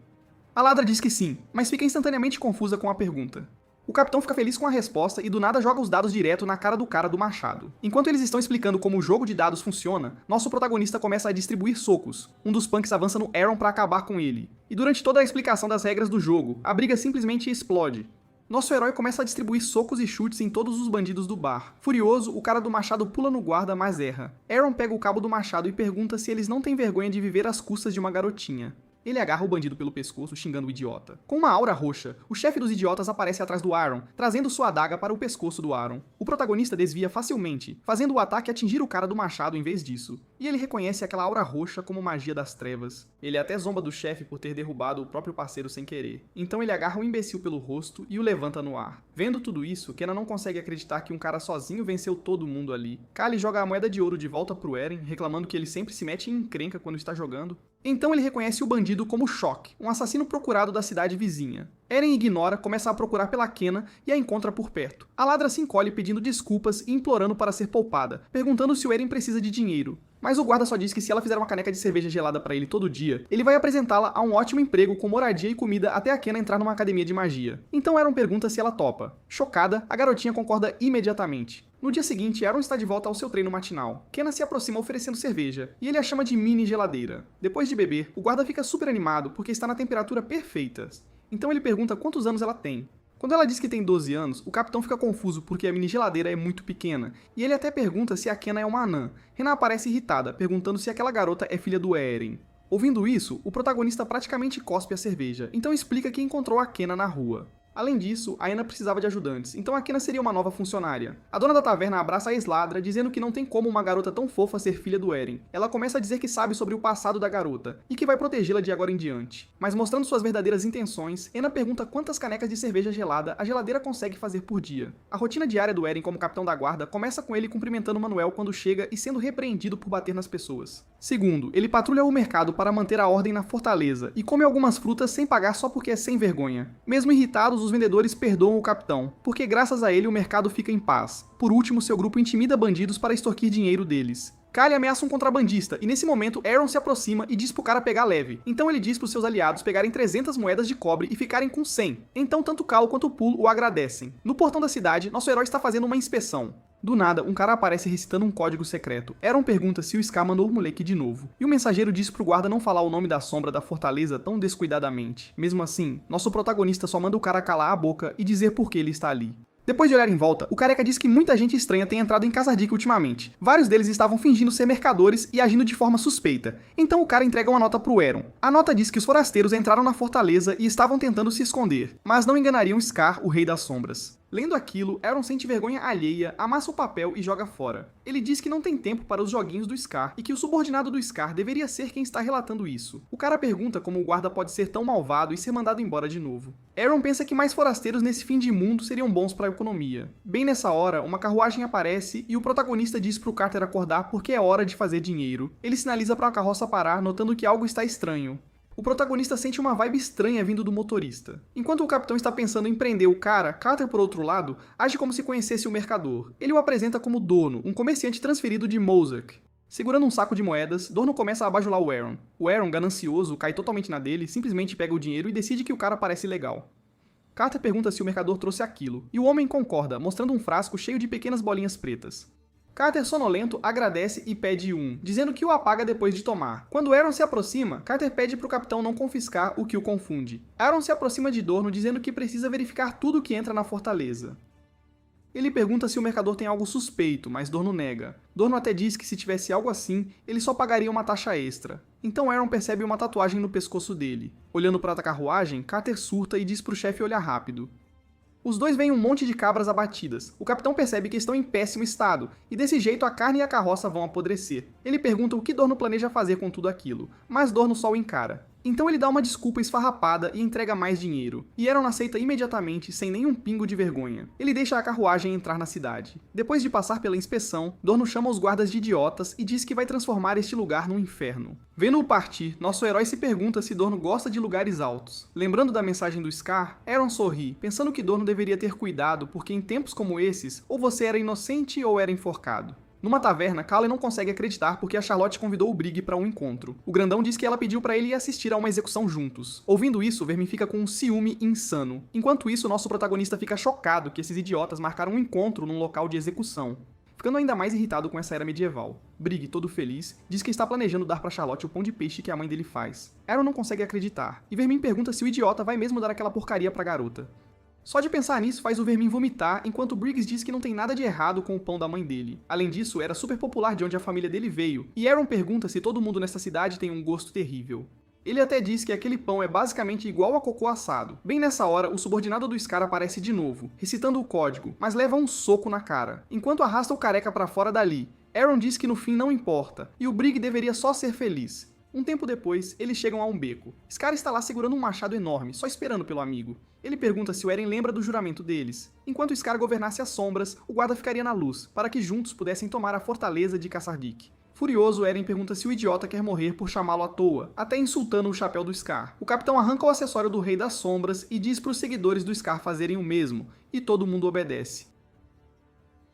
A ladra diz que sim, mas fica instantaneamente confusa com a pergunta. O capitão fica feliz com a resposta e do nada joga os dados direto na cara do cara do machado. Enquanto eles estão explicando como o jogo de dados funciona, nosso protagonista começa a distribuir socos. Um dos punks avança no Aaron para acabar com ele. E durante toda a explicação das regras do jogo, a briga simplesmente explode. Nosso herói começa a distribuir socos e chutes em todos os bandidos do bar. Furioso, o cara do machado pula no guarda, mas erra. Aaron pega o cabo do machado e pergunta se eles não têm vergonha de viver às custas de uma garotinha. Ele agarra o bandido pelo pescoço, xingando o idiota. Com uma aura roxa, o chefe dos idiotas aparece atrás do Aaron, trazendo sua adaga para o pescoço do Aaron. O protagonista desvia facilmente, fazendo o ataque atingir o cara do machado em vez disso. E ele reconhece aquela aura roxa como magia das trevas. Ele até zomba do chefe por ter derrubado o próprio parceiro sem querer. Então ele agarra o imbecil pelo rosto e o levanta no ar. Vendo tudo isso, Kena não consegue acreditar que um cara sozinho venceu todo mundo ali. Kali joga a moeda de ouro de volta pro Eren, reclamando que ele sempre se mete em encrenca quando está jogando. Então ele reconhece o bandido como Shock, um assassino procurado da cidade vizinha. Eren ignora, começa a procurar pela Kena e a encontra por perto. A ladra se encolhe pedindo desculpas e implorando para ser poupada, perguntando se o Eren precisa de dinheiro. Mas o guarda só diz que se ela fizer uma caneca de cerveja gelada para ele todo dia, ele vai apresentá-la a um ótimo emprego com moradia e comida até a Kena entrar numa academia de magia. Então Eren pergunta se ela topa. Chocada, a garotinha concorda imediatamente. No dia seguinte, Aaron está de volta ao seu treino matinal. Kena se aproxima oferecendo cerveja, e ele a chama de mini geladeira. Depois de beber, o guarda fica super animado porque está na temperatura perfeita. Então ele pergunta quantos anos ela tem. Quando ela diz que tem 12 anos, o capitão fica confuso porque a mini geladeira é muito pequena, e ele até pergunta se a Kenna é uma anã. Renan aparece irritada, perguntando se aquela garota é filha do Eren. Ouvindo isso, o protagonista praticamente cospe a cerveja, então explica que encontrou a Kenna na rua. Além disso, a Ana precisava de ajudantes, então a Kenna seria uma nova funcionária. A dona da taverna abraça a ex-ladra, dizendo que não tem como uma garota tão fofa ser filha do Eren. Ela começa a dizer que sabe sobre o passado da garota, e que vai protegê-la de agora em diante. Mas mostrando suas verdadeiras intenções, Ana pergunta quantas canecas de cerveja gelada a geladeira consegue fazer por dia. A rotina diária do Eren como capitão da guarda começa com ele cumprimentando Manuel quando chega e sendo repreendido por bater nas pessoas. Segundo, ele patrulha o mercado para manter a ordem na fortaleza, e come algumas frutas sem pagar só porque é sem vergonha. Mesmo irritados, os vendedores perdoam o capitão, porque graças a ele o mercado fica em paz. Por último, seu grupo intimida bandidos para extorquir dinheiro deles. Kali ameaça um contrabandista, e nesse momento Aaron se aproxima e diz pro cara pegar leve. Então ele diz pros seus aliados pegarem 300 moedas de cobre e ficarem com 100. Então tanto Cal quanto o Pulo o agradecem. No portão da cidade, nosso herói está fazendo uma inspeção. Do nada, um cara aparece recitando um código secreto. Aaron pergunta se o Scar mandou o moleque de novo. E o mensageiro diz pro guarda não falar o nome da sombra da fortaleza tão descuidadamente. Mesmo assim, nosso protagonista só manda o cara calar a boca e dizer por que ele está ali. Depois de olhar em volta, o careca diz que muita gente estranha tem entrado em Khazad-dûm ultimamente. Vários deles estavam fingindo ser mercadores e agindo de forma suspeita. Então o cara entrega uma nota pro Aaron. A nota diz que os forasteiros entraram na fortaleza e estavam tentando se esconder, mas não enganariam Scar, o Rei das Sombras. Lendo aquilo, Aaron sente vergonha alheia, amassa o papel e joga fora. Ele diz que não tem tempo para os joguinhos do Scar e que o subordinado do Scar deveria ser quem está relatando isso. O cara pergunta como o guarda pode ser tão malvado e ser mandado embora de novo. Aaron pensa que mais forasteiros nesse fim de mundo seriam bons para a economia. Bem nessa hora, uma carruagem aparece e o protagonista diz pro Carter acordar porque é hora de fazer dinheiro. Ele sinaliza para a carroça parar, notando que algo está estranho. O protagonista sente uma vibe estranha vindo do motorista. Enquanto o capitão está pensando em prender o cara, Carter, por outro lado, age como se conhecesse o mercador. Ele o apresenta como Dorno, um comerciante transferido de Mozark. Segurando um saco de moedas, Dorno começa a bajular o Aaron. O Aaron, ganancioso, cai totalmente na dele, simplesmente pega o dinheiro e decide que o cara parece legal. Carter pergunta se o mercador trouxe aquilo, e o homem concorda, mostrando um frasco cheio de pequenas bolinhas pretas. Carter, sonolento, agradece e pede um, dizendo que o apaga depois de tomar. Quando Aaron se aproxima, Carter pede pro capitão não confiscar, o que o confunde. Aaron se aproxima de Dorno, dizendo que precisa verificar tudo que entra na fortaleza. Ele pergunta se o mercador tem algo suspeito, mas Dorno nega. Dorno até diz que se tivesse algo assim, ele só pagaria uma taxa extra. Então Aaron percebe uma tatuagem no pescoço dele. Olhando para a carruagem, Carter surta e diz pro chefe olhar rápido. Os dois veem um monte de cabras abatidas. O capitão percebe que estão em péssimo estado, e desse jeito a carne e a carroça vão apodrecer. Ele pergunta o que Dorno planeja fazer com tudo aquilo, mas Dorno só o encara. Então ele dá uma desculpa esfarrapada e entrega mais dinheiro. E Aaron aceita imediatamente, sem nenhum pingo de vergonha. Ele deixa a carruagem entrar na cidade. Depois de passar pela inspeção, Dorno chama os guardas de idiotas e diz que vai transformar este lugar num inferno. Vendo-o partir, nosso herói se pergunta se Dorno gosta de lugares altos. Lembrando da mensagem do Scar, Aaron sorri, pensando que Dorno deveria ter cuidado porque em tempos como esses, ou você era inocente ou era enforcado. Numa taverna, Callie não consegue acreditar porque a Charlotte convidou o Brig para um encontro. O grandão diz que ela pediu para ele ir assistir a uma execução juntos. Ouvindo isso, Vermin fica com um ciúme insano. Enquanto isso, nosso protagonista fica chocado que esses idiotas marcaram um encontro num local de execução. Ficando ainda mais irritado com essa era medieval. Brig, todo feliz, diz que está planejando dar para Charlotte o pão de peixe que a mãe dele faz. Aaron não consegue acreditar, e Vermin pergunta se o idiota vai mesmo dar aquela porcaria pra garota. Só de pensar nisso faz o Vermin vomitar, enquanto Briggs diz que não tem nada de errado com o pão da mãe dele. Além disso, era super popular de onde a família dele veio, e Aaron pergunta se todo mundo nessa cidade tem um gosto terrível. Ele até diz que aquele pão é basicamente igual a cocô assado. Bem nessa hora, o subordinado do Scar aparece de novo, recitando o código, mas leva um soco na cara, enquanto arrasta o careca pra fora dali. Aaron diz que no fim não importa, e o Brig deveria só ser feliz. Um tempo depois, eles chegam a um beco. Scar está lá segurando um machado enorme, só esperando pelo amigo. Ele pergunta se o Eren lembra do juramento deles. Enquanto Scar governasse as sombras, o guarda ficaria na luz, para que juntos pudessem tomar a fortaleza de Khazad-dûm. Furioso, Eren pergunta se o idiota quer morrer por chamá-lo à toa, até insultando o chapéu do Scar. O capitão arranca o acessório do Rei das Sombras e diz para os seguidores do Scar fazerem o mesmo, e todo mundo obedece.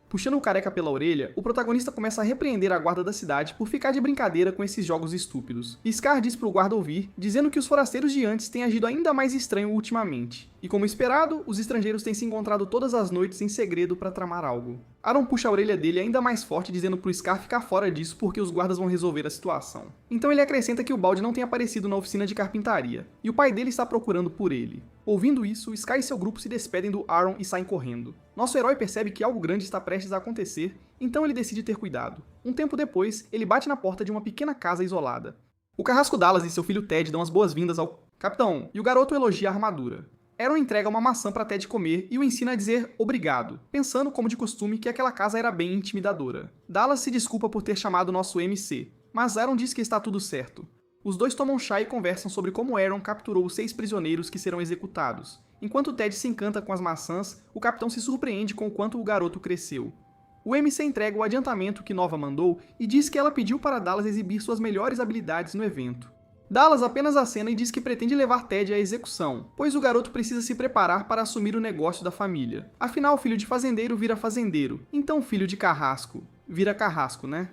Puxando o careca pela orelha, o protagonista começa a repreender a guarda da cidade por ficar de brincadeira com esses jogos estúpidos. Scar diz pro guarda ouvir, dizendo que os forasteiros de antes têm agido ainda mais estranho ultimamente. E como esperado, os estrangeiros têm se encontrado todas as noites em segredo para tramar algo. Aaron puxa a orelha dele ainda mais forte, dizendo pro Scar ficar fora disso porque os guardas vão resolver a situação. Então ele acrescenta que o Balde não tem aparecido na oficina de carpintaria, e o pai dele está procurando por ele. Ouvindo isso, Scar e seu grupo se despedem do Aaron e saem correndo. Nosso herói percebe que algo grande está prestes a acontecer, então ele decide ter cuidado. Um tempo depois, ele bate na porta de uma pequena casa isolada. O carrasco Dallas e seu filho Ted dão as boas-vindas ao capitão, e o garoto elogia a armadura. Aaron entrega uma maçã para Ted comer e o ensina a dizer obrigado, pensando, como de costume, que aquela casa era bem intimidadora. Dallas se desculpa por ter chamado nosso MC, mas Aaron diz que está tudo certo. Os dois tomam chá e conversam sobre como Aaron capturou os 6 prisioneiros que serão executados. Enquanto Ted se encanta com as maçãs, o capitão se surpreende com o quanto o garoto cresceu. O MC entrega o adiantamento que Nova mandou e diz que ela pediu para Dallas exibir suas melhores habilidades no evento. Dallas apenas acena e diz que pretende levar Ted à execução, pois o garoto precisa se preparar para assumir o negócio da família. Afinal, filho de fazendeiro vira fazendeiro, então filho de carrasco vira carrasco, né?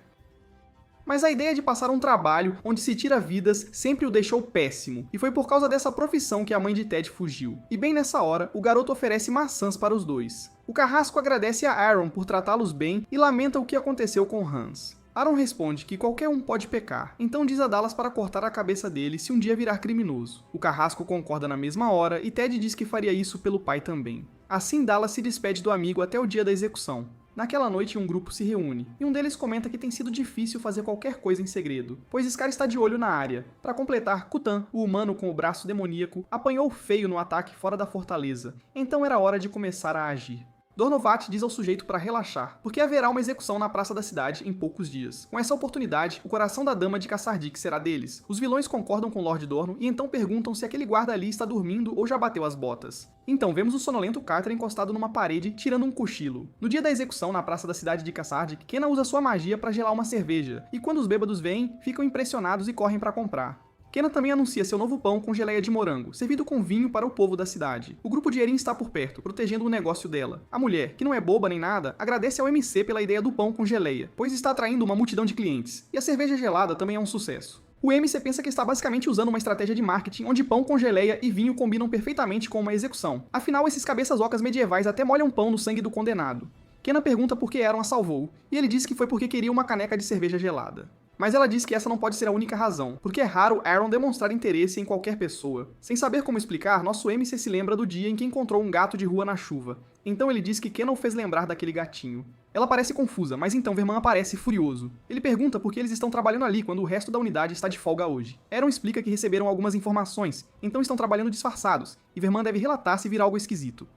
Mas a ideia de passar um trabalho onde se tira vidas sempre o deixou péssimo, e foi por causa dessa profissão que a mãe de Ted fugiu. E bem nessa hora, o garoto oferece maçãs para os dois. O carrasco agradece a Aaron por tratá-los bem e lamenta o que aconteceu com Hans. Aaron responde que qualquer um pode pecar, então diz a Dallas para cortar a cabeça dele se um dia virar criminoso. O carrasco concorda na mesma hora e Ted diz que faria isso pelo pai também. Assim, Dallas se despede do amigo até o dia da execução. Naquela noite, um grupo se reúne, e um deles comenta que tem sido difícil fazer qualquer coisa em segredo, pois Scar está de olho na área. Para completar, Kutan, o humano com o braço demoníaco, apanhou feio no ataque fora da fortaleza, então era hora de começar a agir. Dornovat diz ao sujeito para relaxar, porque haverá uma execução na praça da cidade em poucos dias. Com essa oportunidade, o coração da dama de Caçardic será deles. Os vilões concordam com Lord Dorno e então perguntam se aquele guarda ali está dormindo ou já bateu as botas. Então vemos o sonolento Carter encostado numa parede, tirando um cochilo. No dia da execução, na praça da cidade de Caçardic, Kena usa sua magia para gelar uma cerveja, e quando os bêbados veem, ficam impressionados e correm para comprar. Kena também anuncia seu novo pão com geleia de morango, servido com vinho para o povo da cidade. O grupo de Erin está por perto, protegendo o negócio dela. A mulher, que não é boba nem nada, agradece ao MC pela ideia do pão com geleia, pois está atraindo uma multidão de clientes. E a cerveja gelada também é um sucesso. O MC pensa que está basicamente usando uma estratégia de marketing onde pão com geleia e vinho combinam perfeitamente com uma execução. Afinal, esses cabeças ocas medievais até molham pão no sangue do condenado. Kena pergunta por que Aaron a salvou, e ele diz que foi porque queria uma caneca de cerveja gelada. Mas ela diz que essa não pode ser a única razão, porque é raro Aaron demonstrar interesse em qualquer pessoa. Sem saber como explicar, nosso MC se lembra do dia em que encontrou um gato de rua na chuva. Então ele diz que Kena o fez lembrar daquele gatinho. Ela parece confusa, mas então Verman aparece furioso. Ele pergunta por que eles estão trabalhando ali quando o resto da unidade está de folga hoje. Aaron explica que receberam algumas informações, então estão trabalhando disfarçados, e Verman deve relatar se vir algo esquisito.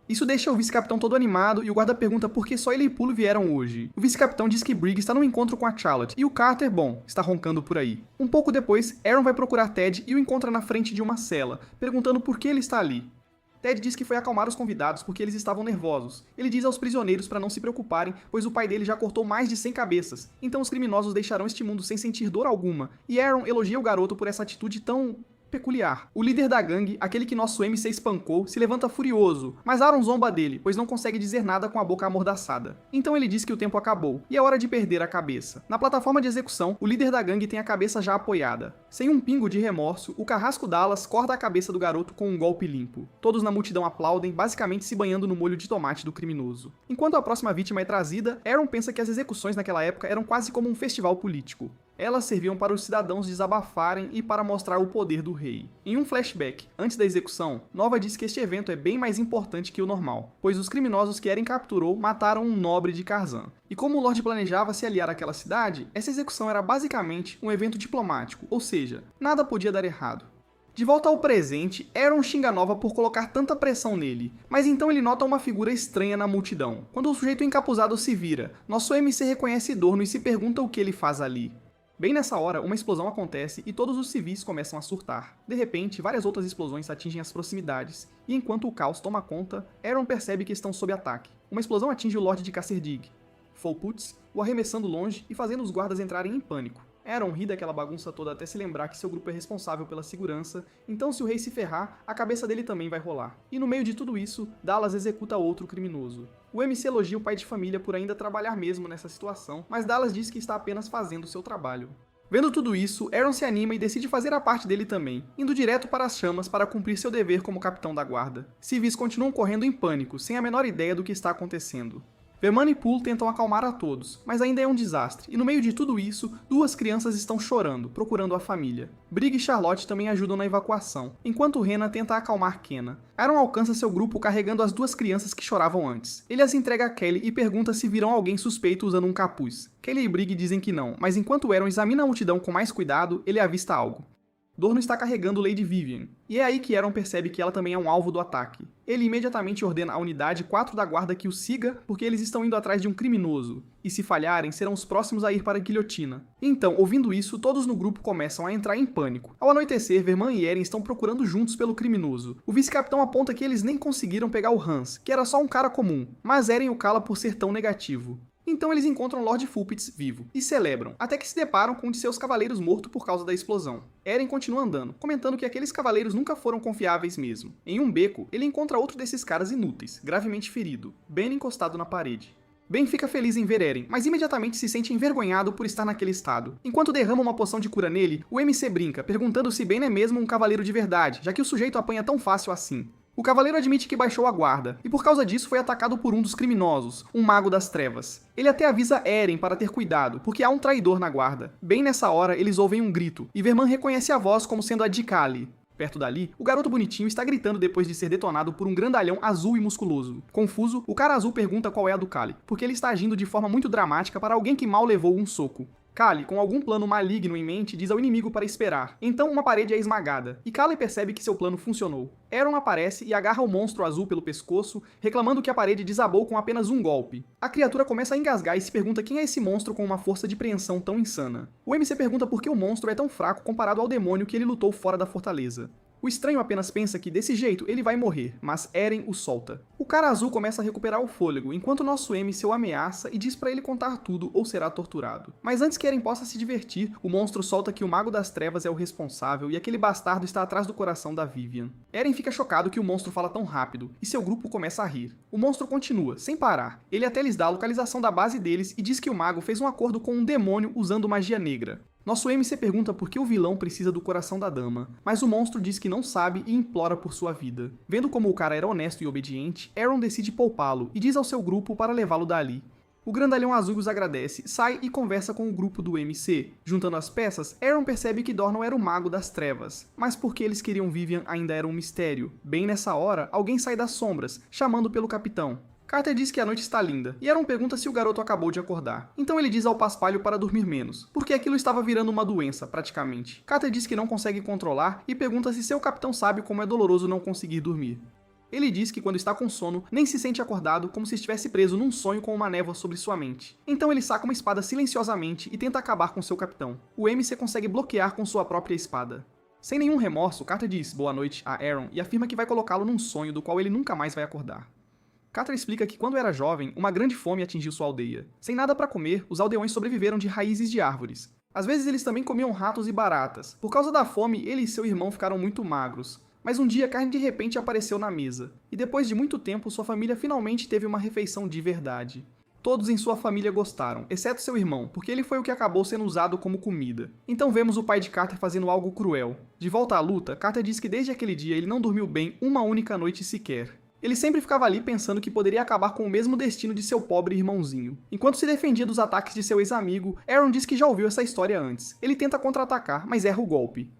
Isso deixa o vice-capitão todo animado e o guarda pergunta por que só ele e Pulo vieram hoje. O vice-capitão diz que Briggs está no encontro com a Charlotte e o Carter, bom, está roncando por aí. Um pouco depois, Aaron vai procurar Ted e o encontra na frente de uma cela, perguntando por que ele está ali. Ted diz que foi acalmar os convidados porque eles estavam nervosos. Ele diz aos prisioneiros para não se preocuparem, pois o pai dele já cortou mais de 100 cabeças, então os criminosos deixarão este mundo sem sentir dor alguma, e Aaron elogia o garoto por essa atitude tão peculiar. O líder da gangue, aquele que nosso MC espancou, se levanta furioso, mas Aaron zomba dele, pois não consegue dizer nada com a boca amordaçada. Então ele diz que o tempo acabou, e é hora de perder a cabeça. Na plataforma de execução, o líder da gangue tem a cabeça já apoiada. Sem um pingo de remorso, o carrasco Dallas corta a cabeça do garoto com um golpe limpo. Todos na multidão aplaudem, basicamente se banhando no molho de tomate do criminoso. Enquanto a próxima vítima é trazida, Aaron pensa que as execuções naquela época eram quase como um festival político. Elas serviam para os cidadãos desabafarem e para mostrar o poder do rei. Em um flashback, antes da execução, Nova diz que este evento é bem mais importante que o normal, pois os criminosos que Eren capturou mataram um nobre de Karzan. E como o Lorde planejava se aliar àquela cidade, essa execução era basicamente um evento diplomático, ou seja, nada podia dar errado. De volta ao presente, Aaron xinga Nova por colocar tanta pressão nele, mas então ele nota uma figura estranha na multidão. Quando o sujeito encapuzado se vira, nosso MC reconhece Dorno e se pergunta o que ele faz ali. Bem nessa hora, uma explosão acontece e todos os civis começam a surtar. De repente, várias outras explosões atingem as proximidades, e enquanto o caos toma conta, Aaron percebe que estão sob ataque. Uma explosão atinge o Lorde de Caçardig, Folputz, o arremessando longe e fazendo os guardas entrarem em pânico. Aaron ri daquela bagunça toda até se lembrar que seu grupo é responsável pela segurança, então se o rei se ferrar, a cabeça dele também vai rolar. E no meio de tudo isso, Dallas executa outro criminoso. O MC elogia o pai de família por ainda trabalhar mesmo nessa situação, mas Dallas diz que está apenas fazendo seu trabalho. Vendo tudo isso, Aaron se anima e decide fazer a parte dele também, indo direto para as chamas para cumprir seu dever como capitão da guarda. Civis continuam correndo em pânico, sem a menor ideia do que está acontecendo. Verman e Poole tentam acalmar a todos, mas ainda é um desastre, e no meio de tudo isso, duas crianças estão chorando, procurando a família. Brigg e Charlotte também ajudam na evacuação, enquanto Rena tenta acalmar Kenna. Aaron alcança seu grupo carregando as duas crianças que choravam antes. Ele as entrega a Kelly e pergunta se viram alguém suspeito usando um capuz. Kelly e Brigg dizem que não, mas enquanto Aaron examina a multidão com mais cuidado, ele avista algo. Dorno está carregando Lady Vivian, e é aí que Aaron percebe que ela também é um alvo do ataque. Ele imediatamente ordena à unidade 4 da guarda que o siga, porque eles estão indo atrás de um criminoso, e se falharem, serão os próximos a ir para a guilhotina. Então, ouvindo isso, todos no grupo começam a entrar em pânico. Ao anoitecer, Verman e Eren estão procurando juntos pelo criminoso. O vice-capitão aponta que eles nem conseguiram pegar o Hans, que era só um cara comum, mas Eren o cala por ser tão negativo. Então eles encontram Lord Fulpitz vivo, e celebram, até que se deparam com um de seus cavaleiros morto por causa da explosão. Eren continua andando, comentando que aqueles cavaleiros nunca foram confiáveis mesmo. Em um beco, ele encontra outro desses caras inúteis, gravemente ferido, bem encostado na parede. Ben fica feliz em ver Eren, mas imediatamente se sente envergonhado por estar naquele estado. Enquanto derrama uma poção de cura nele, o MC brinca, perguntando se Ben é mesmo um cavaleiro de verdade, já que o sujeito apanha tão fácil assim. O cavaleiro admite que baixou a guarda, e por causa disso foi atacado por um dos criminosos, um mago das trevas. Ele até avisa Eren para ter cuidado, porque há um traidor na guarda. Bem nessa hora, eles ouvem um grito, e Verman reconhece a voz como sendo a de Kali. Perto dali, o garoto bonitinho está gritando depois de ser detonado por um grandalhão azul e musculoso. Confuso, o cara azul pergunta qual é a do Kali, porque ele está agindo de forma muito dramática para alguém que mal levou um soco. Kali, com algum plano maligno em mente, diz ao inimigo para esperar. Então uma parede é esmagada, e Kali percebe que seu plano funcionou. Aaron aparece e agarra o monstro azul pelo pescoço, reclamando que a parede desabou com apenas um golpe. A criatura começa a engasgar e se pergunta quem é esse monstro com uma força de preensão tão insana. O MC pergunta por que o monstro é tão fraco comparado ao demônio que ele lutou fora da fortaleza. O estranho apenas pensa que, desse jeito, ele vai morrer, mas Eren o solta. O cara azul começa a recuperar o fôlego, enquanto nosso MC o ameaça e diz pra ele contar tudo ou será torturado. Mas antes que Eren possa se divertir, o monstro solta que o Mago das Trevas é o responsável e aquele bastardo está atrás do coração da Vivian. Eren fica chocado que o monstro fala tão rápido, e seu grupo começa a rir. O monstro continua, sem parar. Ele até lhes dá a localização da base deles e diz que o mago fez um acordo com um demônio usando magia negra. Nosso MC pergunta por que o vilão precisa do coração da dama, mas o monstro diz que não sabe e implora por sua vida. Vendo como o cara era honesto e obediente, Aaron decide poupá-lo e diz ao seu grupo para levá-lo dali. O grandalhão azul os agradece, sai e conversa com o grupo do MC. Juntando as peças, Aaron percebe que Dorno era o Mago das Trevas, mas porque eles queriam Vivian ainda era um mistério. Bem nessa hora, alguém sai das sombras, chamando pelo capitão. Carter diz que a noite está linda, e Aaron pergunta se o garoto acabou de acordar. Então ele diz ao paspalho para dormir menos, porque aquilo estava virando uma doença, praticamente. Carter diz que não consegue controlar e pergunta se seu capitão sabe como é doloroso não conseguir dormir. Ele diz que quando está com sono, nem se sente acordado, como se estivesse preso num sonho com uma névoa sobre sua mente. Então ele saca uma espada silenciosamente e tenta acabar com seu capitão. O MC consegue bloquear com sua própria espada. Sem nenhum remorso, Carter diz boa noite a Aaron e afirma que vai colocá-lo num sonho do qual ele nunca mais vai acordar. Carter explica que quando era jovem, uma grande fome atingiu sua aldeia. Sem nada para comer, os aldeões sobreviveram de raízes de árvores. Às vezes eles também comiam ratos e baratas. Por causa da fome, ele e seu irmão ficaram muito magros. Mas um dia a carne de repente apareceu na mesa. E depois de muito tempo, sua família finalmente teve uma refeição de verdade. Todos em sua família gostaram, exceto seu irmão, porque ele foi o que acabou sendo usado como comida. Então vemos o pai de Carter fazendo algo cruel. De volta à luta, Carter diz que desde aquele dia ele não dormiu bem uma única noite sequer. Ele sempre ficava ali pensando que poderia acabar com o mesmo destino de seu pobre irmãozinho. Enquanto se defendia dos ataques de seu ex-amigo, Aaron diz que já ouviu essa história antes. Ele tenta contra-atacar, mas erra o golpe.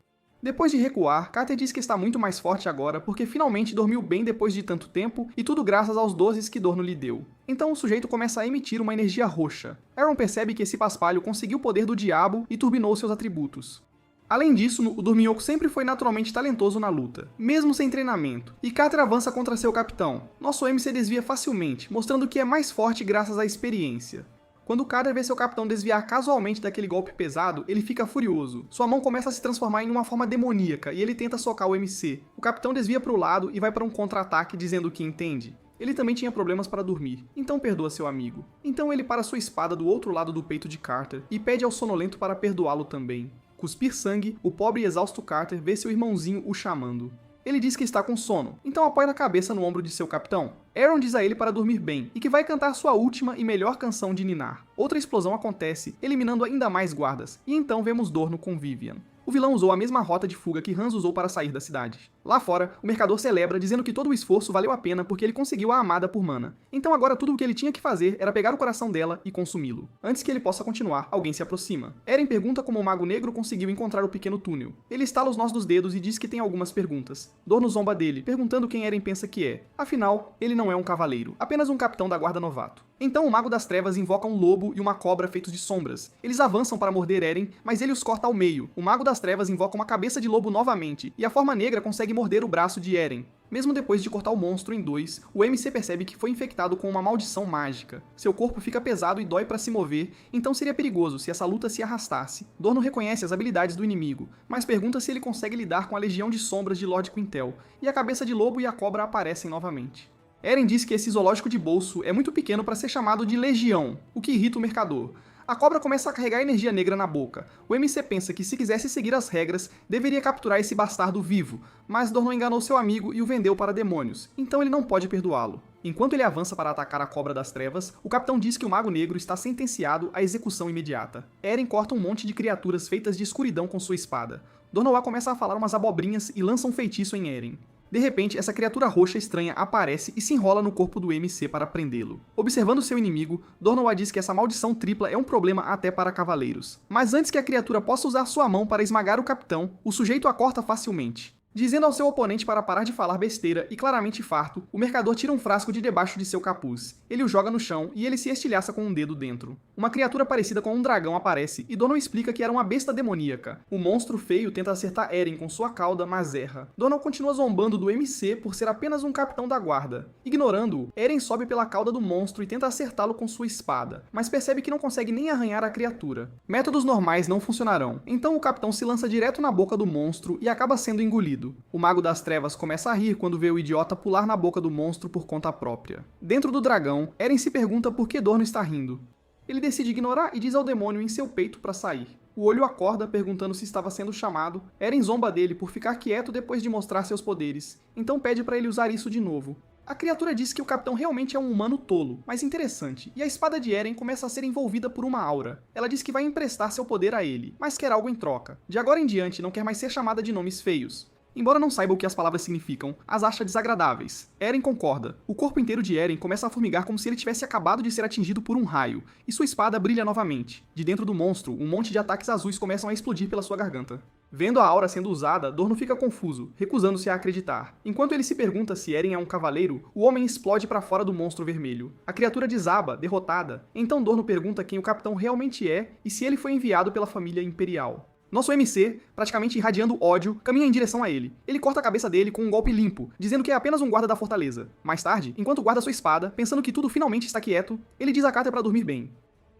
Depois de recuar, Carter diz que está muito mais forte agora porque finalmente dormiu bem depois de tanto tempo e tudo graças aos dozes que Dorno lhe deu. Então o sujeito começa a emitir uma energia roxa. Aaron percebe que esse paspalho conseguiu o poder do diabo e turbinou seus atributos. Além disso, o Dorminhoco sempre foi naturalmente talentoso na luta, mesmo sem treinamento, e Carter avança contra seu capitão. Nosso MC desvia facilmente, mostrando que é mais forte graças à experiência. Quando Carter vê seu capitão desviar casualmente daquele golpe pesado, ele fica furioso. Sua mão começa a se transformar em uma forma demoníaca e ele tenta socar o MC. O capitão desvia para o lado e vai para um contra-ataque dizendo que entende. Ele também tinha problemas para dormir, então perdoa seu amigo. Então ele para sua espada do outro lado do peito de Carter e pede ao sonolento para perdoá-lo também. Cuspir sangue, o pobre e exausto Carter vê seu irmãozinho o chamando. Ele diz que está com sono, então apoia a cabeça no ombro de seu capitão. Aaron diz a ele para dormir bem, e que vai cantar sua última e melhor canção de ninar. Outra explosão acontece, eliminando ainda mais guardas, e então vemos Dorno com Vivian. O vilão usou a mesma rota de fuga que Hans usou para sair da cidade. Lá fora, o mercador celebra dizendo que todo o esforço valeu a pena porque ele conseguiu a amada por Mana. Então agora tudo o que ele tinha que fazer era pegar o coração dela e consumi-lo. Antes que ele possa continuar, alguém se aproxima. Eren pergunta como o Mago Negro conseguiu encontrar o pequeno túnel. Ele estala os nós dos dedos e diz que tem algumas perguntas. Dorno zomba dele, perguntando quem Eren pensa que é. Afinal, ele não é um cavaleiro, apenas um capitão da guarda novato. Então o Mago das Trevas invoca um lobo e uma cobra feitos de sombras. Eles avançam para morder Eren, mas ele os corta ao meio. O Mago das Trevas invoca uma cabeça de lobo novamente, e a forma negra consegue morder o braço de Eren. Mesmo depois de cortar o monstro em dois, o MC percebe que foi infectado com uma maldição mágica. Seu corpo fica pesado e dói para se mover, então seria perigoso se essa luta se arrastasse. Dorno reconhece as habilidades do inimigo, mas pergunta se ele consegue lidar com a legião de sombras de Lord Quintel, e a cabeça de lobo e a cobra aparecem novamente. Eren diz que esse zoológico de bolso é muito pequeno para ser chamado de legião, o que irrita o mercador. A cobra começa a carregar energia negra na boca. O MC pensa que se quisesse seguir as regras, deveria capturar esse bastardo vivo, mas Dorno enganou seu amigo e o vendeu para demônios, então ele não pode perdoá-lo. Enquanto ele avança para atacar a Cobra das Trevas, o capitão diz que o Mago Negro está sentenciado à execução imediata. Eren corta um monte de criaturas feitas de escuridão com sua espada. Dornoa começa a falar umas abobrinhas e lança um feitiço em Eren. De repente, essa criatura roxa estranha aparece e se enrola no corpo do MC para prendê-lo. Observando seu inimigo, Dornoa diz que essa maldição tripla é um problema até para cavaleiros. Mas antes que a criatura possa usar sua mão para esmagar o capitão, o sujeito a corta facilmente. Dizendo ao seu oponente para parar de falar besteira e claramente farto, o mercador tira um frasco de debaixo de seu capuz. Ele o joga no chão e ele se estilhaça com um dedo dentro. Uma criatura parecida com um dragão aparece e Dorno explica que era uma besta demoníaca. O monstro feio tenta acertar Eren com sua cauda, mas erra. Dorno continua zombando do MC por ser apenas um capitão da guarda. Ignorando-o, Eren sobe pela cauda do monstro e tenta acertá-lo com sua espada, mas percebe que não consegue nem arranhar a criatura. Métodos normais não funcionarão, então o capitão se lança direto na boca do monstro e acaba sendo engolido. O Mago das Trevas começa a rir quando vê o idiota pular na boca do monstro por conta própria. Dentro do dragão, Eren se pergunta por que Dorno está rindo. Ele decide ignorar e diz ao demônio em seu peito para sair. O olho acorda perguntando se estava sendo chamado. Eren zomba dele por ficar quieto depois de mostrar seus poderes, então pede para ele usar isso de novo. A criatura diz que o capitão realmente é um humano tolo, mas interessante, e a espada de Eren começa a ser envolvida por uma aura. Ela diz que vai emprestar seu poder a ele, mas quer algo em troca. De agora em diante não quer mais ser chamada de nomes feios. Embora não saiba o que as palavras significam, as acha desagradáveis. Eren concorda. O corpo inteiro de Eren começa a formigar como se ele tivesse acabado de ser atingido por um raio, e sua espada brilha novamente. De dentro do monstro, um monte de ataques azuis começam a explodir pela sua garganta. Vendo a aura sendo usada, Dorno fica confuso, recusando-se a acreditar. Enquanto ele se pergunta se Eren é um cavaleiro, o homem explode para fora do monstro vermelho. A criatura desaba, derrotada. Então Dorno pergunta quem o capitão realmente é e se ele foi enviado pela família imperial. Nosso MC, praticamente irradiando ódio, caminha em direção a ele. Ele corta a cabeça dele com um golpe limpo, dizendo que é apenas um guarda da fortaleza. Mais tarde, enquanto guarda sua espada, pensando que tudo finalmente está quieto, ele diz a Carter para dormir bem.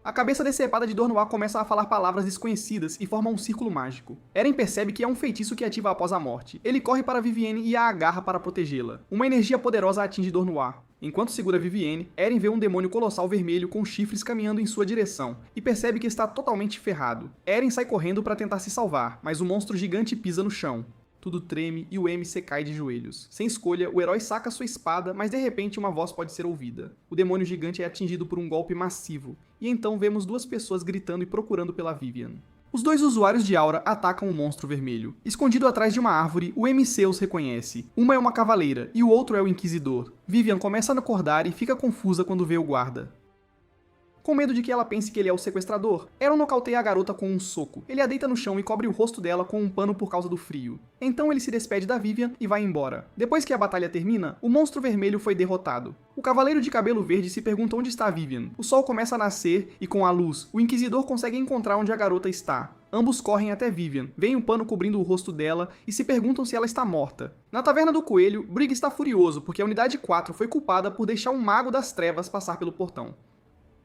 A cabeça decepada de Dornoa começa a falar palavras desconhecidas e forma um círculo mágico. Eren percebe que é um feitiço que ativa após a morte. Ele corre para Vivienne e a agarra para protegê-la. Uma energia poderosa atinge Dornoa. Enquanto segura Vivienne, Eren vê um demônio colossal vermelho com chifres caminhando em sua direção, e percebe que está totalmente ferrado. Eren sai correndo para tentar se salvar, mas o monstro gigante pisa no chão. Tudo treme e o MC cai de joelhos. Sem escolha, o herói saca sua espada, mas de repente uma voz pode ser ouvida. O demônio gigante é atingido por um golpe massivo, e então vemos duas pessoas gritando e procurando pela Vivienne. Os dois usuários de aura atacam o monstro vermelho. Escondido atrás de uma árvore, o MC os reconhece. Uma é uma cavaleira e o outro é o inquisidor. Vivienne começa a acordar e fica confusa quando vê o guarda. Com medo de que ela pense que ele é o sequestrador, Eren nocauteia a garota com um soco. Ele a deita no chão e cobre o rosto dela com um pano por causa do frio. Então ele se despede da Vivienne e vai embora. Depois que a batalha termina, o monstro vermelho foi derrotado. O cavaleiro de cabelo verde se pergunta onde está a Vivienne. O sol começa a nascer e, com a luz, o inquisidor consegue encontrar onde a garota está. Ambos correm até Vivienne, veem um pano cobrindo o rosto dela e se perguntam se ela está morta. Na Taverna do Coelho, Brig está furioso porque a Unidade 4 foi culpada por deixar um Mago das Trevas passar pelo portão.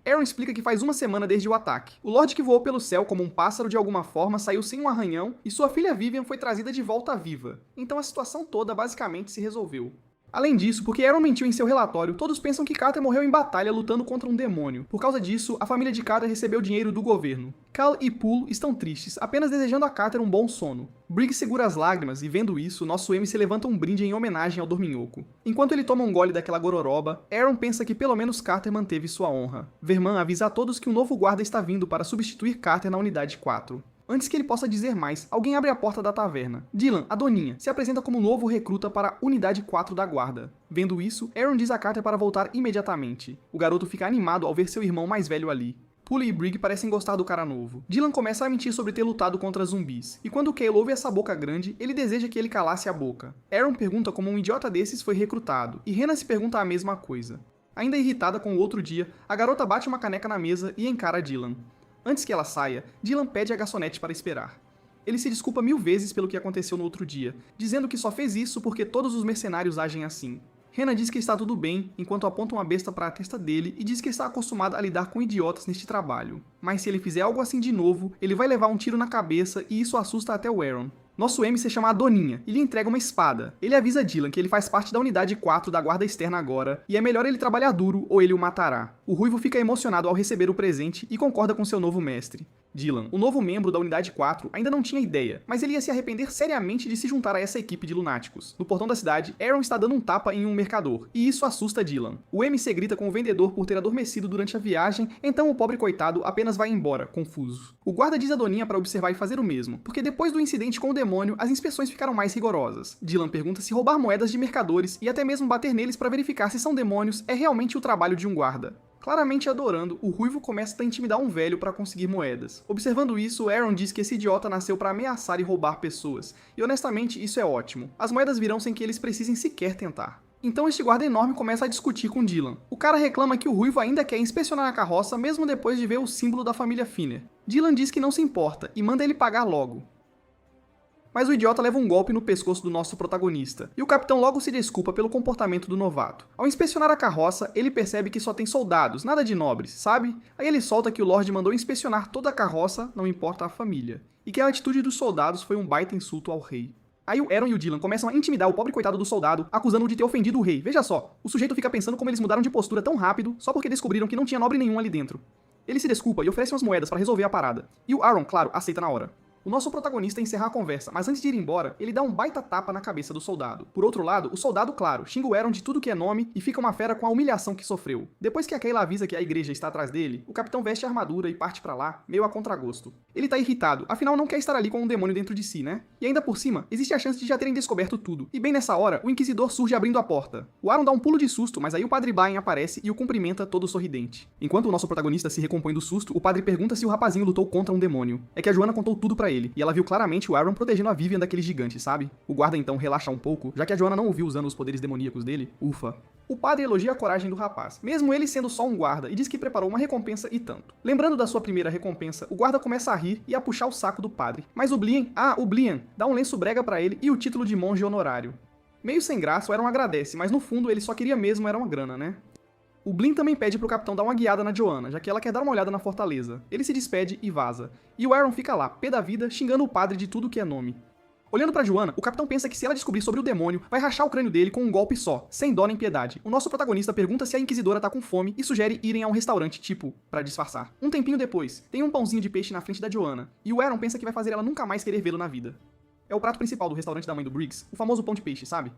Eren explica que faz uma semana desde o ataque. O Lorde que voou pelo céu como um pássaro de alguma forma saiu sem um arranhão e sua filha Vivienne foi trazida de volta viva. Então a situação toda basicamente se resolveu. Além disso, porque Eren mentiu em seu relatório, todos pensam que Carter morreu em batalha lutando contra um demônio. Por causa disso, a família de Carter recebeu dinheiro do governo. Cal e Poole estão tristes, apenas desejando a Carter um bom sono. Brig segura as lágrimas e, vendo isso, nosso MC levanta um brinde em homenagem ao dorminhoco. Enquanto ele toma um gole daquela gororoba, Eren pensa que pelo menos Carter manteve sua honra. Verman avisa a todos que um novo guarda está vindo para substituir Carter na Unidade 4. Antes que ele possa dizer mais, alguém abre a porta da taverna. Dylan, a doninha, se apresenta como novo recruta para a Unidade 4 da Guarda. Vendo isso, Aaron diz a Carter para voltar imediatamente. O garoto fica animado ao ver seu irmão mais velho ali. Pulley e Brigg parecem gostar do cara novo. Dylan começa a mentir sobre ter lutado contra zumbis. E quando Cale ouve essa boca grande, ele deseja que ele calasse a boca. Aaron pergunta como um idiota desses foi recrutado, e Hannah se pergunta a mesma coisa. Ainda irritada com o outro dia, a garota bate uma caneca na mesa e encara Dylan. Antes que ela saia, Dylan pede a garçonete para esperar. Ele se desculpa 1000 vezes pelo que aconteceu no outro dia, dizendo que só fez isso porque todos os mercenários agem assim. Hannah diz que está tudo bem, enquanto aponta uma besta para a testa dele e diz que está acostumada a lidar com idiotas neste trabalho. Mas se ele fizer algo assim de novo, ele vai levar um tiro na cabeça e isso assusta até o Aaron. Nosso M se chama a Doninha e lhe entrega uma espada. Ele avisa Dylan que ele faz parte da unidade 4 da guarda externa agora e é melhor ele trabalhar duro ou ele o matará. O ruivo fica emocionado ao receber o presente e concorda com seu novo mestre. Dylan, o novo membro da unidade 4, ainda não tinha ideia, mas ele ia se arrepender seriamente de se juntar a essa equipe de lunáticos. No portão da cidade, Aaron está dando um tapa em um mercador, e isso assusta Dylan. O MC grita com o vendedor por ter adormecido durante a viagem, então o pobre coitado apenas vai embora, confuso. O guarda diz a Doninha para observar e fazer o mesmo, porque depois do incidente com o demônio, as inspeções ficaram mais rigorosas. Dylan pergunta se roubar moedas de mercadores e até mesmo bater neles para verificar se são demônios é realmente o trabalho de um guarda. Claramente adorando, o ruivo começa a intimidar um velho para conseguir moedas. Observando isso, Aaron diz que esse idiota nasceu para ameaçar e roubar pessoas, e honestamente isso é ótimo. As moedas virão sem que eles precisem sequer tentar. Então este guarda enorme começa a discutir com Dylan. O cara reclama que o ruivo ainda quer inspecionar a carroça mesmo depois de ver o símbolo da família Finner. Dylan diz que não se importa e manda ele pagar logo. Mas o idiota leva um golpe no pescoço do nosso protagonista, e o capitão logo se desculpa pelo comportamento do novato. Ao inspecionar a carroça, ele percebe que só tem soldados, nada de nobres, sabe? Aí ele solta que o Lorde mandou inspecionar toda a carroça, não importa a família, e que a atitude dos soldados foi um baita insulto ao rei. Aí o Aaron e o Dylan começam a intimidar o pobre coitado do soldado, acusando-o de ter ofendido o rei. Veja só, o sujeito fica pensando como eles mudaram de postura tão rápido, só porque descobriram que não tinha nobre nenhum ali dentro. Ele se desculpa e oferece umas moedas para resolver a parada, e o Aaron, claro, aceita na hora. O nosso protagonista encerra a conversa, mas antes de ir embora, ele dá um baita tapa na cabeça do soldado. Por outro lado, o soldado, claro, xinga o Aaron de tudo que é nome e fica uma fera com a humilhação que sofreu. Depois que a Kayla avisa que a igreja está atrás dele, o capitão veste a armadura e parte pra lá, meio a contragosto. Ele tá irritado, afinal não quer estar ali com um demônio dentro de si, né? E ainda por cima, existe a chance de já terem descoberto tudo. E bem nessa hora, o Inquisidor surge abrindo a porta. O Aaron dá um pulo de susto, mas aí o Padre Bain aparece e o cumprimenta todo sorridente. Enquanto o nosso protagonista se recompõe do susto, o padre pergunta se o rapazinho lutou contra um demônio. É que a Joanna contou tudo pra ele, e ela viu claramente o Aaron protegendo a Vivian daquele gigante, sabe? O guarda então relaxa um pouco, já que a Joanna não o viu usando os poderes demoníacos dele. Ufa. O padre elogia a coragem do rapaz, mesmo ele sendo só um guarda, e diz que preparou uma recompensa e tanto. Lembrando da sua primeira recompensa, o guarda começa a rir e a puxar o saco do padre. Mas o Blian, dá um lenço brega pra ele e o título de monge honorário. Meio sem graça, o Aaron agradece, mas no fundo ele só queria mesmo era uma grana, né? O Blin também pede pro capitão dar uma guiada na Joanna, já que ela quer dar uma olhada na fortaleza. Ele se despede e vaza. E o Aaron fica lá, pé da vida, xingando o padre de tudo que é nome. Olhando pra Joanna, o capitão pensa que se ela descobrir sobre o demônio, vai rachar o crânio dele com um golpe só, sem dó nem piedade. O nosso protagonista pergunta se a Inquisidora tá com fome e sugere irem a um restaurante, tipo, pra disfarçar. Um tempinho depois, tem um pãozinho de peixe na frente da Joanna, e o Aaron pensa que vai fazer ela nunca mais querer vê-lo na vida. É o prato principal do restaurante da mãe do Briggs, o famoso pão de peixe, sabe?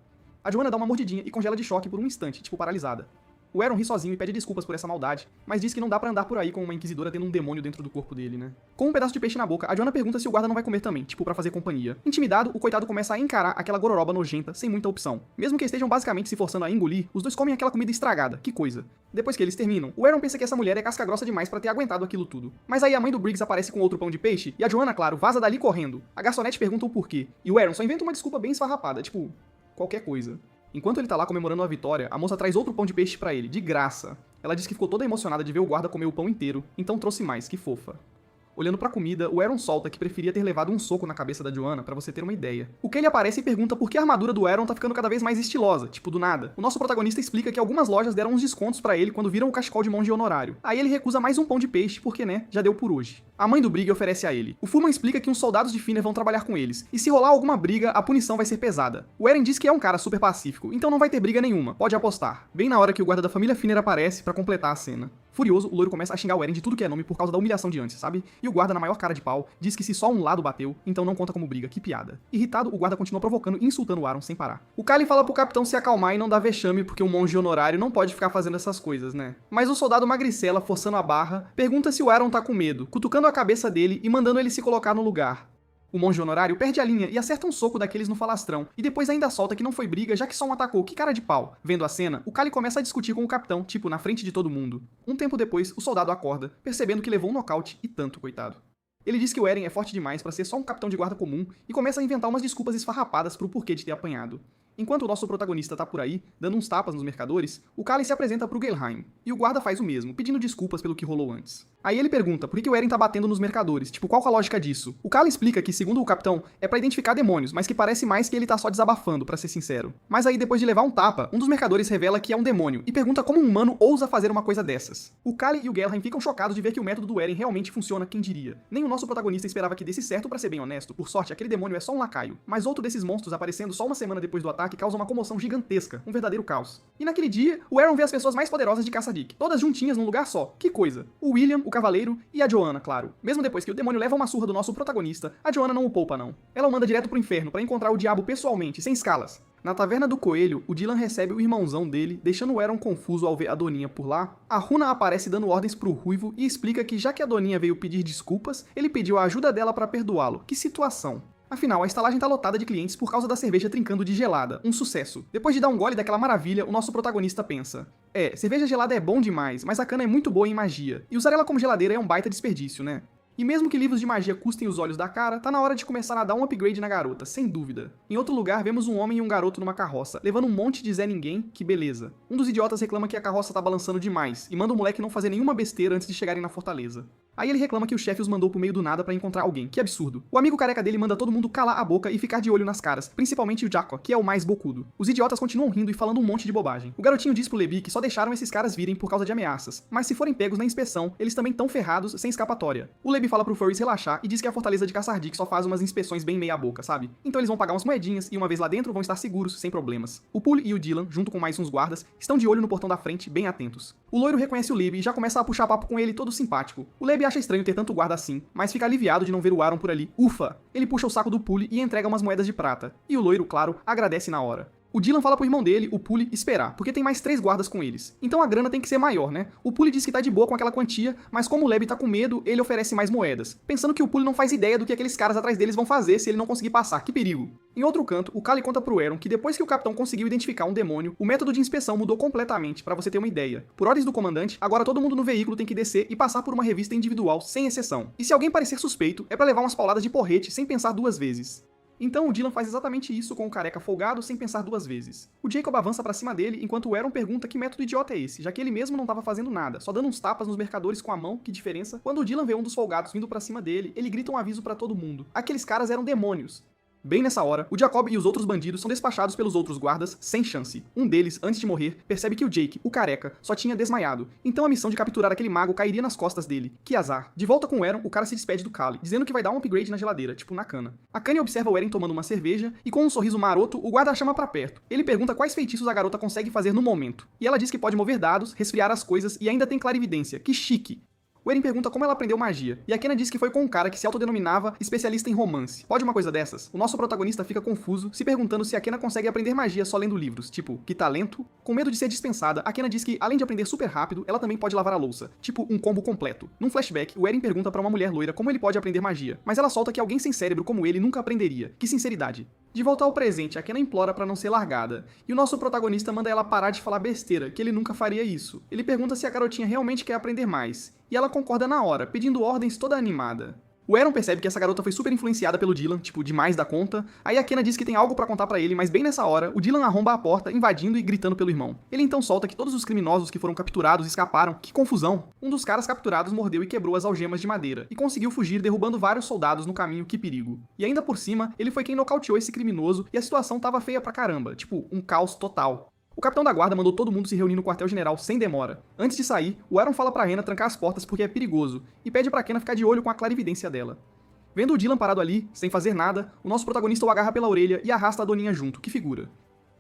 A Joanna dá uma mordidinha e congela de choque por um instante, tipo paralisada. O Aaron ri sozinho e pede desculpas por essa maldade, mas diz que não dá pra andar por aí com uma inquisidora tendo um demônio dentro do corpo dele, né? Com um pedaço de peixe na boca, a Joanna pergunta se o guarda não vai comer também, tipo pra fazer companhia. Intimidado, o coitado começa a encarar aquela gororoba nojenta, sem muita opção. Mesmo que estejam basicamente se forçando a engolir, os dois comem aquela comida estragada, que coisa. Depois que eles terminam, o Aaron pensa que essa mulher é casca grossa demais pra ter aguentado aquilo tudo. Mas aí a mãe do Briggs aparece com outro pão de peixe, e a Joanna, claro, vaza dali correndo. A garçonete pergunta o porquê, e o Aaron só inventa uma desculpa bem esfarrapada, tipo, qualquer coisa. Enquanto ele tá lá comemorando a vitória, a moça traz outro pão de peixe pra ele, de graça. Ela diz que ficou toda emocionada de ver o guarda comer o pão inteiro, então trouxe mais, que fofa. Olhando pra comida, o Aaron solta que preferia ter levado um soco na cabeça da Joanna, pra você ter uma ideia. O que ele aparece e pergunta por que a armadura do Aaron tá ficando cada vez mais estilosa, tipo do nada. O nosso protagonista explica que algumas lojas deram uns descontos pra ele quando viram o cachecol de monge honorário. Aí ele recusa mais um pão de peixe, porque né, já deu por hoje. A mãe do Brigg oferece a ele. O Fullman explica que uns soldados de Finner vão trabalhar com eles, e se rolar alguma briga, a punição vai ser pesada. O Eren diz que é um cara super pacífico, então não vai ter briga nenhuma, pode apostar. Bem na hora que o guarda da família Finner aparece pra completar a cena. Furioso, o loiro começa a xingar o Eren de tudo que é nome por causa da humilhação de antes, sabe? E o guarda, na maior cara de pau, diz que se só um lado bateu, então não conta como briga, que piada. Irritado, o guarda continua provocando e insultando o Aaron sem parar. O Kali fala pro capitão se acalmar e não dar vexame porque um monge honorário não pode ficar fazendo essas coisas, né? Mas o soldado magricela, forçando a barra, pergunta se o Aaron tá com medo, cutucando a cabeça dele e mandando ele se colocar no lugar. O monge honorário perde a linha e acerta um soco daqueles no falastrão, e depois ainda solta que não foi briga, já que só um atacou, que cara de pau. Vendo a cena, o Kali começa a discutir com o capitão, tipo, na frente de todo mundo. Um tempo depois, o soldado acorda, percebendo que levou um nocaute e tanto, coitado. Ele diz que o Eren é forte demais pra ser só um capitão de guarda comum e começa a inventar umas desculpas esfarrapadas pro porquê de ter apanhado. Enquanto o nosso protagonista tá por aí, dando uns tapas nos mercadores, o Kali se apresenta pro Gelheim, e o guarda faz o mesmo, pedindo desculpas pelo que rolou antes. Aí ele pergunta por que o Eren tá batendo nos mercadores, tipo, qual a lógica disso? O Kali explica que, segundo o capitão, é pra identificar demônios, mas que parece mais que ele tá só desabafando, pra ser sincero. Mas aí, depois de levar um tapa, um dos mercadores revela que é um demônio, e pergunta como um humano ousa fazer uma coisa dessas. O Kali e o Gelheim ficam chocados de ver que o método do Eren realmente funciona, quem diria. Nem o nosso protagonista esperava que desse certo, pra ser bem honesto, por sorte, aquele demônio é só um lacaio. Mas outro desses monstros aparecendo só uma semana depois do ataque causa uma comoção gigantesca, um verdadeiro caos. E naquele dia, o Aaron vê as pessoas mais poderosas de Kassadin, todas juntinhas num lugar só. Que coisa! O William, o Cavaleiro e a Joanna, claro. Mesmo depois que o demônio leva uma surra do nosso protagonista, a Joanna não o poupa não. Ela o manda direto pro inferno pra encontrar o diabo pessoalmente, sem escalas. Na taverna do coelho, o Dylan recebe o irmãozão dele, deixando o Aaron confuso ao ver a Doninha por lá. A Runa aparece dando ordens pro Ruivo e explica que já que a Doninha veio pedir desculpas, ele pediu a ajuda dela pra perdoá-lo. Que situação! Afinal, a estalagem tá lotada de clientes por causa da cerveja trincando de gelada. Um sucesso. Depois de dar um gole daquela maravilha, o nosso protagonista pensa: cerveja gelada é bom demais, mas a cana é muito boa em magia. E usar ela como geladeira é um baita desperdício, né? E mesmo que livros de magia custem os olhos da cara, tá na hora de começar a dar um upgrade na garota, sem dúvida. Em outro lugar, vemos um homem e um garoto numa carroça, levando um monte de Zé Ninguém, que beleza. Um dos idiotas reclama que a carroça tá balançando demais, e manda o moleque não fazer nenhuma besteira antes de chegarem na fortaleza. Aí ele reclama que o chefe os mandou pro meio do nada pra encontrar alguém, que absurdo. O amigo careca dele manda todo mundo calar a boca e ficar de olho nas caras, principalmente o Jaco, que é o mais bocudo. Os idiotas continuam rindo e falando um monte de bobagem. O garotinho diz pro Levi que só deixaram esses caras virem por causa de ameaças, mas se forem pegos na inspeção, eles também tão ferrados, sem escapatória. O Levi fala pro Furries relaxar e diz que a fortaleza de Kassadin só faz umas inspeções bem meia boca, sabe? Então eles vão pagar umas moedinhas e uma vez lá dentro vão estar seguros, sem problemas. O Puli e o Dylan, junto com mais uns guardas, estão de olho no portão da frente, bem atentos. O loiro reconhece o Levi e já começa a puxar papo com ele todo simpático. O Levi acha estranho ter tanto guarda assim, mas fica aliviado de não ver o Aaron por ali. Ufa! Ele puxa o saco do Puli e entrega umas moedas de prata. E o loiro, claro, agradece na hora. O Dylan fala pro irmão dele, o Puli, esperar, porque tem mais 3 guardas com eles. Então a grana tem que ser maior, né? O Puli diz que tá de boa com aquela quantia, mas como o Levi tá com medo, ele oferece mais moedas, pensando que o Puli não faz ideia do que aqueles caras atrás deles vão fazer se ele não conseguir passar, que perigo. Em outro canto, o Kali conta pro Aaron que depois que o capitão conseguiu identificar um demônio, o método de inspeção mudou completamente, pra você ter uma ideia. Por ordens do comandante, agora todo mundo no veículo tem que descer e passar por uma revista individual, sem exceção. E se alguém parecer suspeito, é pra levar umas pauladas de porrete sem pensar 2 vezes. Então o Dylan faz exatamente isso com o careca folgado sem pensar 2 vezes. O Jacob avança pra cima dele enquanto o Aaron pergunta que método idiota é esse, já que ele mesmo não tava fazendo nada, só dando uns tapas nos mercadores com a mão, que diferença. Quando o Dylan vê um dos folgados vindo pra cima dele, ele grita um aviso pra todo mundo. Aqueles caras eram demônios. Bem nessa hora, o Jacob e os outros bandidos são despachados pelos outros guardas sem chance. Um deles, antes de morrer, percebe que o Jake, o careca, só tinha desmaiado. Então a missão de capturar aquele mago cairia nas costas dele. Que azar. De volta com o Aaron, o cara se despede do Kali, dizendo que vai dar um upgrade na geladeira, tipo na cana. A Kanye observa o Eren tomando uma cerveja e com um sorriso maroto, o guarda a chama pra perto. Ele pergunta quais feitiços a garota consegue fazer no momento. E ela diz que pode mover dados, resfriar as coisas e ainda tem clarividência. Que chique. O Eren pergunta como ela aprendeu magia, e a Kena diz que foi com um cara que se autodenominava especialista em romance. Pode uma coisa dessas? O nosso protagonista fica confuso, se perguntando se a Kena consegue aprender magia só lendo livros, tipo, que talento? Com medo de ser dispensada, a Kena diz que, além de aprender super rápido, ela também pode lavar a louça, tipo um combo completo. Num flashback, o Eren pergunta pra uma mulher loira como ele pode aprender magia, mas ela solta que alguém sem cérebro como ele nunca aprenderia. Que sinceridade. De volta ao presente, a Kena implora pra não ser largada, e o nosso protagonista manda ela parar de falar besteira, que ele nunca faria isso. Ele pergunta se a garotinha realmente quer aprender mais, e ela concorda na hora, pedindo ordens toda animada. O Aaron percebe que essa garota foi super influenciada pelo Dylan, tipo, demais da conta. Aí a Kena diz que tem algo pra contar pra ele, mas bem nessa hora, o Dylan arromba a porta, invadindo e gritando pelo irmão. Ele então solta que todos os criminosos que foram capturados escaparam. Que confusão! Um dos caras capturados mordeu e quebrou as algemas de madeira, e conseguiu fugir derrubando vários soldados no caminho, que perigo. E ainda por cima, ele foi quem nocauteou esse criminoso, e a situação tava feia pra caramba, tipo, um caos total. O capitão da guarda mandou todo mundo se reunir no quartel-general sem demora. Antes de sair, o Aaron fala pra Rena trancar as portas porque é perigoso, e pede pra Kena ficar de olho com a clarividência dela. Vendo o Dylan parado ali, sem fazer nada, o nosso protagonista o agarra pela orelha e arrasta a Doninha junto, que figura.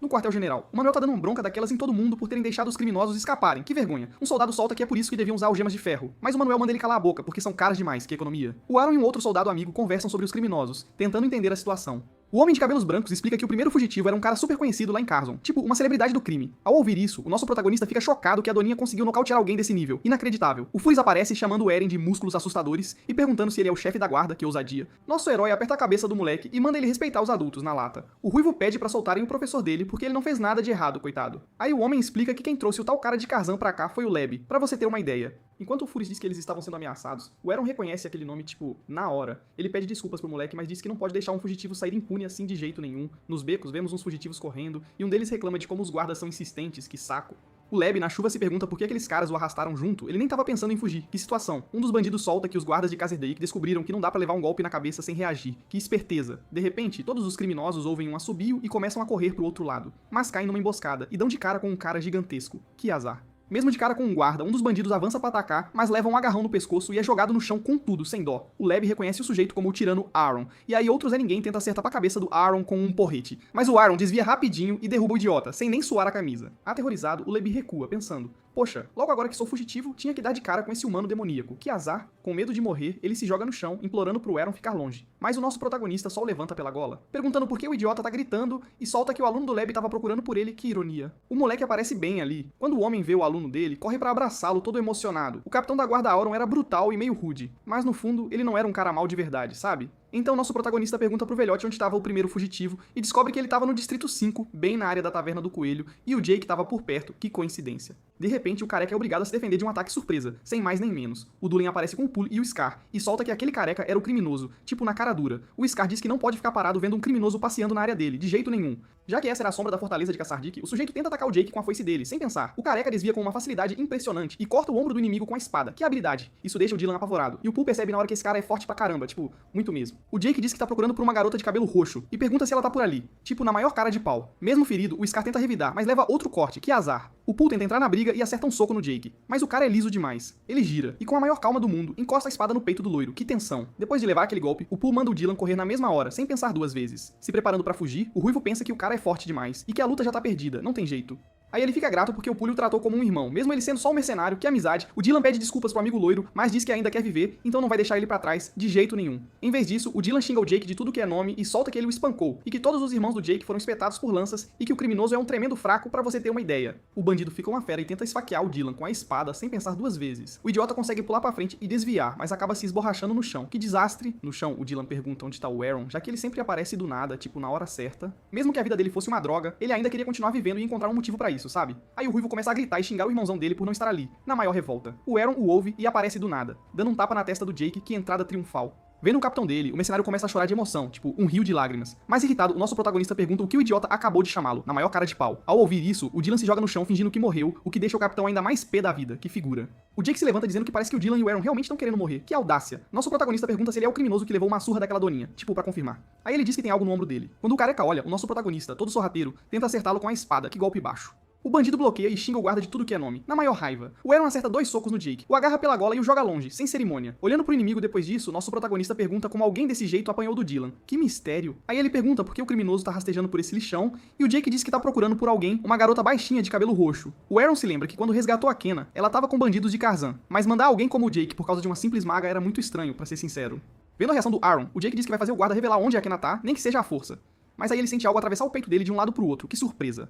No quartel-general, o Manuel tá dando uma bronca daquelas em todo mundo por terem deixado os criminosos escaparem. Que vergonha. Um soldado solta que é por isso que deviam usar algemas de ferro. Mas o Manuel manda ele calar a boca, porque são caras demais, que economia. O Aaron e um outro soldado amigo conversam sobre os criminosos, tentando entender a situação. O homem de cabelos brancos explica que o primeiro fugitivo era um cara super conhecido lá em Carson, tipo, uma celebridade do crime. Ao ouvir isso, o nosso protagonista fica chocado que a Doninha conseguiu nocautear alguém desse nível. Inacreditável. O Furis aparece chamando o Eren de músculos assustadores e perguntando se ele é o chefe da guarda, que ousadia. Nosso herói aperta a cabeça do moleque e manda ele respeitar os adultos na lata. O Ruivo pede pra soltarem o professor dele porque ele não fez nada de errado, coitado. Aí o homem explica que quem trouxe o tal cara de Karzan pra cá foi o Leb, pra você ter uma ideia. Enquanto o Furis diz que eles estavam sendo ameaçados, o Eren reconhece aquele nome, tipo, na hora. Ele pede desculpas pro moleque, mas diz que não pode deixar um fugitivo sair impune assim de jeito nenhum. Nos becos, vemos uns fugitivos correndo, e um deles reclama de como os guardas são insistentes, que saco. O Leb, na chuva, se pergunta por que aqueles caras o arrastaram junto, ele nem tava pensando em fugir. Que situação. Um dos bandidos solta que os guardas de Kaserdijk descobriram que não dá pra levar um golpe na cabeça sem reagir. Que esperteza. De repente, todos os criminosos ouvem um assobio e começam a correr pro outro lado. Mas caem numa emboscada e dão de cara com um cara gigantesco. Que azar. Mesmo de cara com um guarda, um dos bandidos avança pra atacar, mas leva um agarrão no pescoço e é jogado no chão com tudo, sem dó. O Leb reconhece o sujeito como o tirano Aaron, e aí outros é ninguém tenta acertar pra cabeça do Aaron com um porrete. Mas o Aaron desvia rapidinho e derruba o idiota, sem nem suar a camisa. Aterrorizado, o Leb recua, pensando: poxa, logo agora que sou fugitivo, tinha que dar de cara com esse humano demoníaco. Que azar. Com medo de morrer, ele se joga no chão, implorando pro Aaron ficar longe. Mas o nosso protagonista só o levanta pela gola, perguntando por que o idiota tá gritando e solta que o aluno do Leb tava procurando por ele, que ironia. O moleque aparece bem ali. Quando o homem vê o aluno dele, corre pra abraçá-lo todo emocionado. O capitão da guarda Auron era brutal e meio rude, mas no fundo, ele não era um cara mal de verdade, sabe? Então nosso protagonista pergunta pro velhote onde estava o primeiro fugitivo e descobre que ele estava no Distrito 5, bem na área da Taverna do Coelho, e o Jake estava por perto, que coincidência. De repente, o careca é obrigado a se defender de um ataque surpresa, sem mais nem menos. O Dulin aparece com o Pool e o Scar, e solta que aquele careca era o criminoso, tipo na cara dura. O Scar diz que não pode ficar parado vendo um criminoso passeando na área dele, de jeito nenhum. Já que essa era a sombra da fortaleza de Kasardijk, o sujeito tenta atacar o Jake com a foice dele, sem pensar. O careca desvia com uma facilidade impressionante e corta o ombro do inimigo com a espada. Que habilidade! Isso deixa o Dylan apavorado, e o Pool percebe na hora que esse cara é forte pra caramba, tipo, muito mesmo. O Jake diz que tá procurando por uma garota de cabelo roxo, e pergunta se ela tá por ali, tipo na maior cara de pau. Mesmo ferido, o Scar tenta revidar, mas leva outro corte, que azar. O Pool tenta entrar na briga e acerta um soco no Jake, mas o cara é liso demais. Ele gira, e com a maior calma do mundo, encosta a espada no peito do loiro. Que tensão. Depois de levar aquele golpe, o Pool manda o Dylan correr na mesma hora, sem pensar duas vezes. Se preparando pra fugir, o Ruivo pensa que o cara é forte demais, e que a luta já tá perdida, não tem jeito. Aí ele fica grato porque o Pool o tratou como um irmão, mesmo ele sendo só um mercenário, que amizade. O Dylan pede desculpas pro amigo loiro, mas diz que ainda quer viver, então não vai deixar ele pra trás de jeito nenhum. Em vez disso, o Dylan xinga o Jake de tudo que é nome e solta que ele o espancou, e que todos os irmãos do Jake foram espetados por lanças e que o criminoso é um tremendo fraco pra você ter uma ideia. O bandido fica uma fera e tenta esfaquear o Dylan com a espada sem pensar duas vezes. O idiota consegue pular pra frente e desviar, mas acaba se esborrachando no chão. Que desastre! No chão, o Dylan pergunta onde tá o Aaron, já que ele sempre aparece do nada, tipo na hora certa. Mesmo que a vida dele fosse uma droga, ele ainda queria continuar vivendo e encontrar um motivo pra isso, sabe? Aí o Ruivo começa a gritar e xingar o irmãozão dele por não estar ali, na maior revolta. O Aaron o ouve e aparece do nada, dando um tapa na testa do Jake, que entrada triunfal. Vendo o capitão dele, o mercenário começa a chorar de emoção, tipo, um rio de lágrimas. Mais irritado, o nosso protagonista pergunta o que o idiota acabou de chamá-lo, na maior cara de pau. Ao ouvir isso, o Dylan se joga no chão fingindo que morreu, o que deixa o capitão ainda mais pé da vida, que figura. O Jake se levanta dizendo que parece que o Dylan e o Aaron realmente estão querendo morrer. Que audácia. Nosso protagonista pergunta se ele é o criminoso que levou uma surra daquela doninha, tipo, pra confirmar. Aí ele diz que tem algo no ombro dele. Quando o careca olha, o nosso protagonista, todo sorrateiro, tenta acertá-lo com a espada, que golpe baixo. O bandido bloqueia e xinga o guarda de tudo que é nome, na maior raiva. O Aaron acerta 2 socos no Jake, o agarra pela gola e o joga longe, sem cerimônia. Olhando pro inimigo depois disso, nosso protagonista pergunta como alguém desse jeito apanhou do Dylan. Que mistério. Aí ele pergunta por que o criminoso tá rastejando por esse lixão, e o Jake diz que tá procurando por alguém, uma garota baixinha de cabelo roxo. O Aaron se lembra que quando resgatou a Kenna, ela tava com bandidos de Karzan, mas mandar alguém como o Jake por causa de uma simples maga era muito estranho, pra ser sincero. Vendo a reação do Aaron, o Jake diz que vai fazer o guarda revelar onde a Kenna tá, nem que seja à força. Mas aí ele sente algo atravessar o peito dele de um lado pro outro, que surpresa.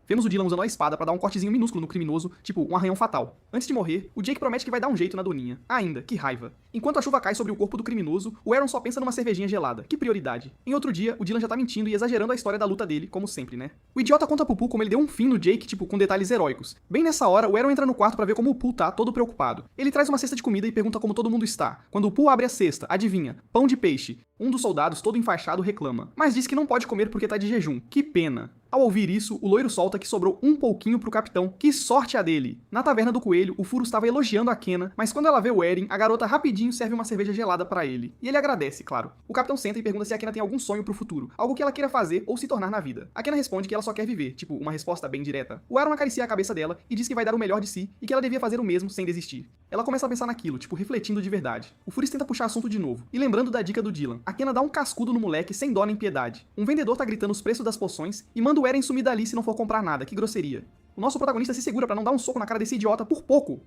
Vemos o Dylan usando a espada pra dar um cortezinho minúsculo no criminoso, tipo um arranhão fatal. Antes de morrer, o Jake promete que vai dar um jeito na doninha. Ainda, que raiva. Enquanto a chuva cai sobre o corpo do criminoso, o Aaron só pensa numa cervejinha gelada. Que prioridade. Em outro dia, o Dylan já tá mentindo e exagerando a história da luta dele, como sempre, né? O idiota conta pro Pool como ele deu um fim no Jake, tipo, com detalhes heróicos. Bem nessa hora, o Aaron entra no quarto pra ver como o Pool tá, todo preocupado. Ele traz uma cesta de comida e pergunta como todo mundo está. Quando o Pool abre a cesta, adivinha? Pão de peixe. Um dos soldados, todo enfaixado, reclama. Mas diz que não pode comer porque tá de jejum. Que pena. Ao ouvir isso, o loiro solta que sobrou um pouquinho pro capitão. Que sorte a dele! Na taverna do coelho, o Furo estava elogiando a Kenna, mas quando ela vê o Eren, a garota rapidinho serve uma cerveja gelada pra ele. E ele agradece, claro. O capitão senta e pergunta se a Kenna tem algum sonho pro futuro, algo que ela queira fazer ou se tornar na vida. A Kenna responde que ela só quer viver, tipo, uma resposta bem direta. O Aaron acaricia a cabeça dela e diz que vai dar o melhor de si e que ela devia fazer o mesmo sem desistir. Ela começa a pensar naquilo, tipo, refletindo de verdade. O Furis tenta puxar assunto de novo, e lembrando da dica do Dylan, a Kenna dá um cascudo no moleque sem dó nem piedade. Um vendedor tá gritando os preços das poções e manda Manda o Eren sumir dali se não for comprar nada, que grosseria. O nosso protagonista se segura pra não dar um soco na cara desse idiota por pouco.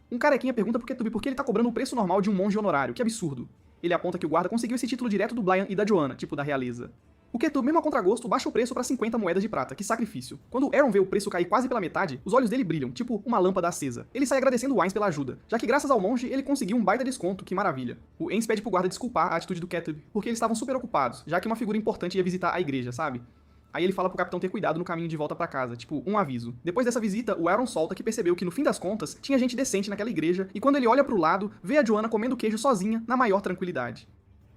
Um carequinha pergunta pro Ketub por que ele tá cobrando o preço normal de um monge honorário, que absurdo. Ele aponta que o guarda conseguiu esse título direto do Blaian e da Joanna, tipo da realeza. O Ketub, mesmo a contragosto, baixa o preço pra 50 moedas de prata, que sacrifício. Quando Eren vê o preço cair quase pela metade, os olhos dele brilham, tipo uma lâmpada acesa. Ele sai agradecendo o Ainz pela ajuda, já que graças ao monge ele conseguiu um baita desconto, que maravilha. O Ainz pede pro guarda desculpar a atitude do Ketub, porque eles estavam super ocupados, já que uma figura importante ia visitar a igreja, sabe? Aí ele fala pro capitão ter cuidado no caminho de volta pra casa, tipo, um aviso. Depois dessa visita, o Aaron solta que percebeu que no fim das contas, tinha gente decente naquela igreja, e quando ele olha pro lado, vê a Joanna comendo queijo sozinha, na maior tranquilidade.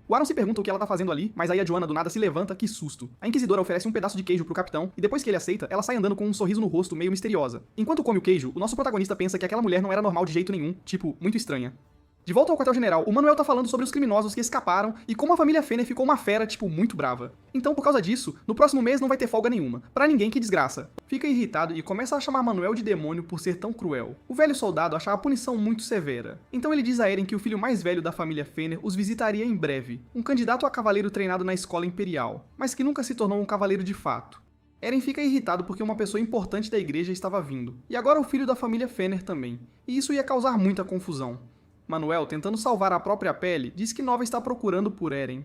O Aaron se pergunta o que ela tá fazendo ali, mas aí a Joanna do nada se levanta, que susto. A Inquisidora oferece um pedaço de queijo pro capitão, e depois que ele aceita, ela sai andando com um sorriso no rosto meio misteriosa. Enquanto come o queijo, o nosso protagonista pensa que aquela mulher não era normal de jeito nenhum, tipo, muito estranha. De volta ao quartel-general, o Manuel tá falando sobre os criminosos que escaparam e como a família Fener ficou uma fera, tipo, muito brava. Então, por causa disso, no próximo mês não vai ter folga nenhuma. Pra ninguém, que desgraça. Fica irritado e começa a chamar Manuel de demônio por ser tão cruel. O velho soldado acha a punição muito severa. Então ele diz a Eren que o filho mais velho da família Fener os visitaria em breve, um candidato a cavaleiro treinado na escola imperial, mas que nunca se tornou um cavaleiro de fato. Eren fica irritado porque uma pessoa importante da igreja estava vindo, e agora o filho da família Fener também, e isso ia causar muita confusão. Manuel, tentando salvar a própria pele, diz que Nova está procurando por Eren.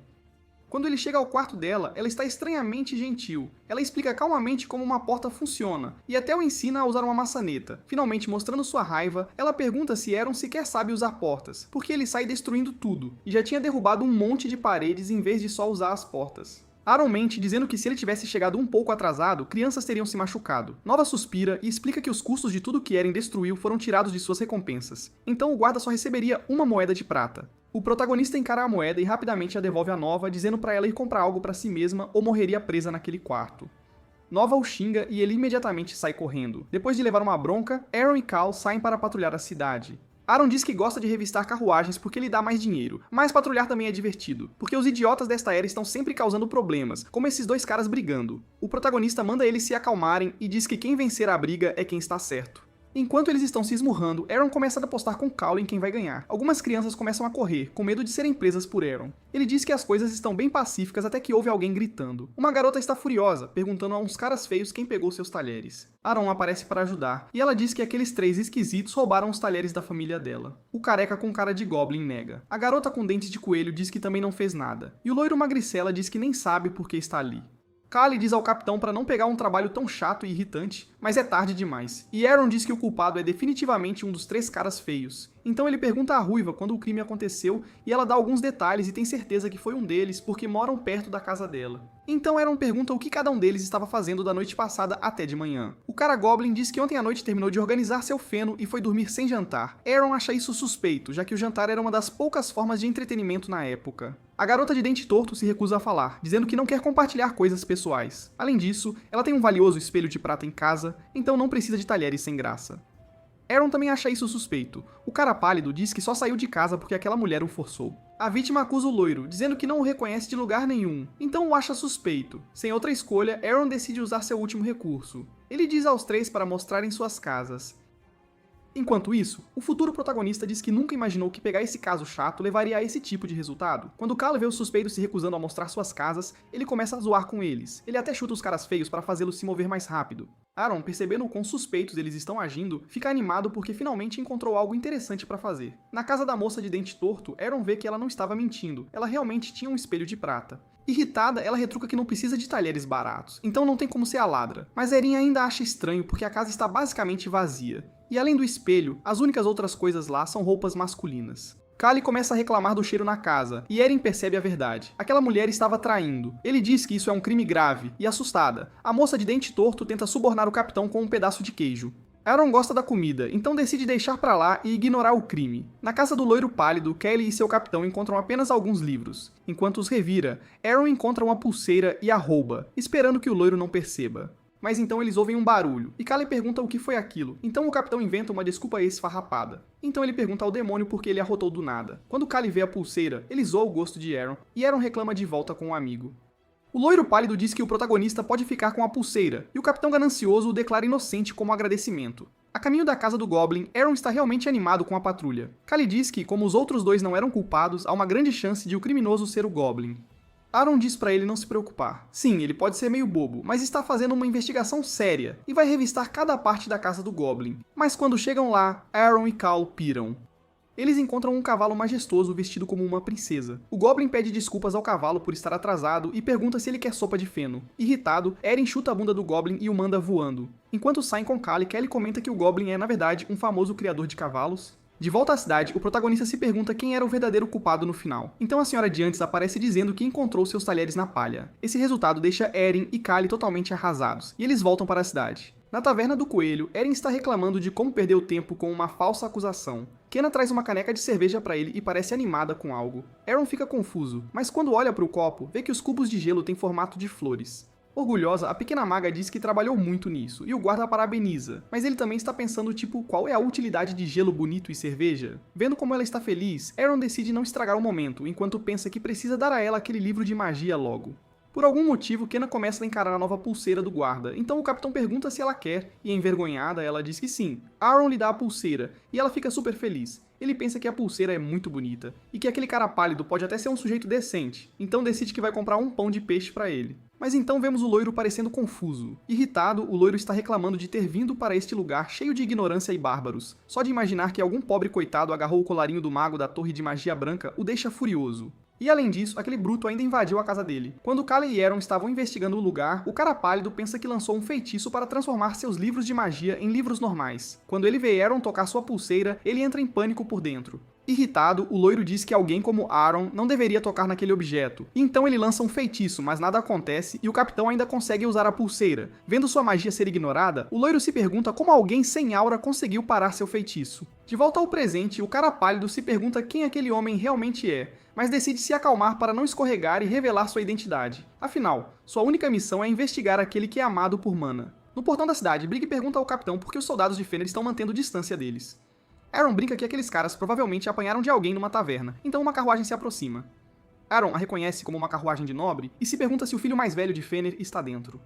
Quando ele chega ao quarto dela, ela está estranhamente gentil. Ela explica calmamente como uma porta funciona, e até o ensina a usar uma maçaneta. Finalmente, mostrando sua raiva, ela pergunta se Eren sequer sabe usar portas, porque ele sai destruindo tudo, e já tinha derrubado um monte de paredes em vez de só usar as portas. Aaron mente, dizendo que se ele tivesse chegado um pouco atrasado, crianças teriam se machucado. Nova suspira e explica que os custos de tudo que Eren destruiu foram tirados de suas recompensas. Então o guarda só receberia uma moeda de prata. O protagonista encara a moeda e rapidamente a devolve a Nova, dizendo pra ela ir comprar algo pra si mesma ou morreria presa naquele quarto. Nova o xinga e ele imediatamente sai correndo. Depois de levar uma bronca, Aaron e Cal saem para patrulhar a cidade. Aaron diz que gosta de revistar carruagens porque lhe dá mais dinheiro, mas patrulhar também é divertido, porque os idiotas desta era estão sempre causando problemas, como esses dois caras brigando. O protagonista manda eles se acalmarem e diz que quem vencer a briga é quem está certo. Enquanto eles estão se esmurrando, Aaron começa a apostar com Cal em quem vai ganhar. Algumas crianças começam a correr, com medo de serem presas por Aaron. Ele diz que as coisas estão bem pacíficas até que ouve alguém gritando. Uma garota está furiosa, perguntando a uns caras feios quem pegou seus talheres. Aaron aparece para ajudar, e ela diz que aqueles três esquisitos roubaram os talheres da família dela. O careca com cara de Goblin nega. A garota com dentes de coelho diz que também não fez nada. E o loiro magricela diz que nem sabe por que está ali. Kali diz ao capitão para não pegar um trabalho tão chato e irritante, mas é tarde demais. E Aaron diz que o culpado é definitivamente um dos três caras feios. Então ele pergunta à Ruiva quando o crime aconteceu e ela dá alguns detalhes e tem certeza que foi um deles porque moram perto da casa dela. Então Aaron pergunta o que cada um deles estava fazendo da noite passada até de manhã. O cara Goblin diz que ontem à noite terminou de organizar seu feno e foi dormir sem jantar. Aaron acha isso suspeito, já que o jantar era uma das poucas formas de entretenimento na época. A garota de dente torto se recusa a falar, dizendo que não quer compartilhar coisas pessoais. Além disso, ela tem um valioso espelho de prata em casa, então não precisa de talheres sem graça. Aaron também acha isso suspeito. O cara pálido diz que só saiu de casa porque aquela mulher o forçou. A vítima acusa o loiro, dizendo que não o reconhece de lugar nenhum, então o acha suspeito. Sem outra escolha, Aaron decide usar seu último recurso. Ele diz aos três para mostrarem suas casas. Enquanto isso, o futuro protagonista diz que nunca imaginou que pegar esse caso chato levaria a esse tipo de resultado. Quando Cal vê os suspeitos se recusando a mostrar suas casas, ele começa a zoar com eles. Ele até chuta os caras feios para fazê-los se mover mais rápido. Aaron, percebendo o quão suspeitos eles estão agindo, fica animado porque finalmente encontrou algo interessante para fazer. Na casa da moça de dente torto, Aaron vê que ela não estava mentindo, ela realmente tinha um espelho de prata. Irritada, ela retruca que não precisa de talheres baratos, então não tem como ser a ladra. Mas Eren ainda acha estranho porque a casa está basicamente vazia. E além do espelho, as únicas outras coisas lá são roupas masculinas. Kali começa a reclamar do cheiro na casa, e Eren percebe a verdade. Aquela mulher estava traindo. Ele diz que isso é um crime grave, e assustada, a moça de dente torto tenta subornar o capitão com um pedaço de queijo. Aaron gosta da comida, então decide deixar pra lá e ignorar o crime. Na casa do loiro pálido, Kelly e seu capitão encontram apenas alguns livros. Enquanto os revira, Aaron encontra uma pulseira e a rouba, esperando que o loiro não perceba. Mas então eles ouvem um barulho, e Kali pergunta o que foi aquilo, então o capitão inventa uma desculpa esfarrapada. Então ele pergunta ao demônio por que ele arrotou do nada. Quando Kali vê a pulseira, ele zoa o gosto de Aaron, e Aaron reclama de volta com um amigo. O loiro pálido diz que o protagonista pode ficar com a pulseira, e o capitão ganancioso o declara inocente como agradecimento. A caminho da casa do Goblin, Aaron está realmente animado com a patrulha. Kali diz que, como os outros dois não eram culpados, há uma grande chance de o criminoso ser o Goblin. Aaron diz pra ele não se preocupar. Sim, ele pode ser meio bobo, mas está fazendo uma investigação séria e vai revistar cada parte da casa do Goblin. Mas quando chegam lá, Aaron e Cal piram. Eles encontram um cavalo majestoso vestido como uma princesa. O Goblin pede desculpas ao cavalo por estar atrasado e pergunta se ele quer sopa de feno. Irritado, Eren chuta a bunda do Goblin e o manda voando. Enquanto saem com Callie, Kelly comenta que o Goblin é, na verdade, um famoso criador de cavalos. De volta à cidade, o protagonista se pergunta quem era o verdadeiro culpado no final. Então a senhora de antes aparece dizendo que encontrou seus talheres na palha. Esse resultado deixa Eren e Callie totalmente arrasados, e eles voltam para a cidade. Na taverna do coelho, Eren está reclamando de como perdeu tempo com uma falsa acusação. Kenna traz uma caneca de cerveja para ele e parece animada com algo. Aaron fica confuso, mas quando olha para o copo, vê que os cubos de gelo têm formato de flores. Orgulhosa, a pequena maga diz que trabalhou muito nisso, e o guarda a parabeniza, mas ele também está pensando tipo, qual é a utilidade de gelo bonito e cerveja? Vendo como ela está feliz, Aaron decide não estragar o momento, enquanto pensa que precisa dar a ela aquele livro de magia logo. Por algum motivo, Kenna começa a encarar a nova pulseira do guarda, então o capitão pergunta se ela quer, e envergonhada, ela diz que sim. Aaron lhe dá a pulseira, e ela fica super feliz. Ele pensa que a pulseira é muito bonita, e que aquele cara pálido pode até ser um sujeito decente, então decide que vai comprar um pão de peixe pra ele. Mas então vemos o loiro parecendo confuso. Irritado, o loiro está reclamando de ter vindo para este lugar cheio de ignorância e bárbaros. Só de imaginar que algum pobre coitado agarrou o colarinho do mago da Torre de Magia Branca o deixa furioso. E além disso, aquele bruto ainda invadiu a casa dele. Quando Callie e Aaron estavam investigando o lugar, o cara pálido pensa que lançou um feitiço para transformar seus livros de magia em livros normais. Quando ele vê Aaron tocar sua pulseira, ele entra em pânico por dentro. Irritado, o loiro diz que alguém como Aaron não deveria tocar naquele objeto, e então ele lança um feitiço, mas nada acontece e o capitão ainda consegue usar a pulseira. Vendo sua magia ser ignorada, o loiro se pergunta como alguém sem aura conseguiu parar seu feitiço. De volta ao presente, o cara pálido se pergunta quem aquele homem realmente é, mas decide se acalmar para não escorregar e revelar sua identidade. Afinal, sua única missão é investigar aquele que é amado por Mana. No portão da cidade, Brig pergunta ao capitão por que os soldados de Fëanor estão mantendo distância deles. Aaron brinca que aqueles caras provavelmente apanharam de alguém numa taverna, então uma carruagem se aproxima. Aaron a reconhece como uma carruagem de nobre e se pergunta se o filho mais velho de Fëanor está dentro.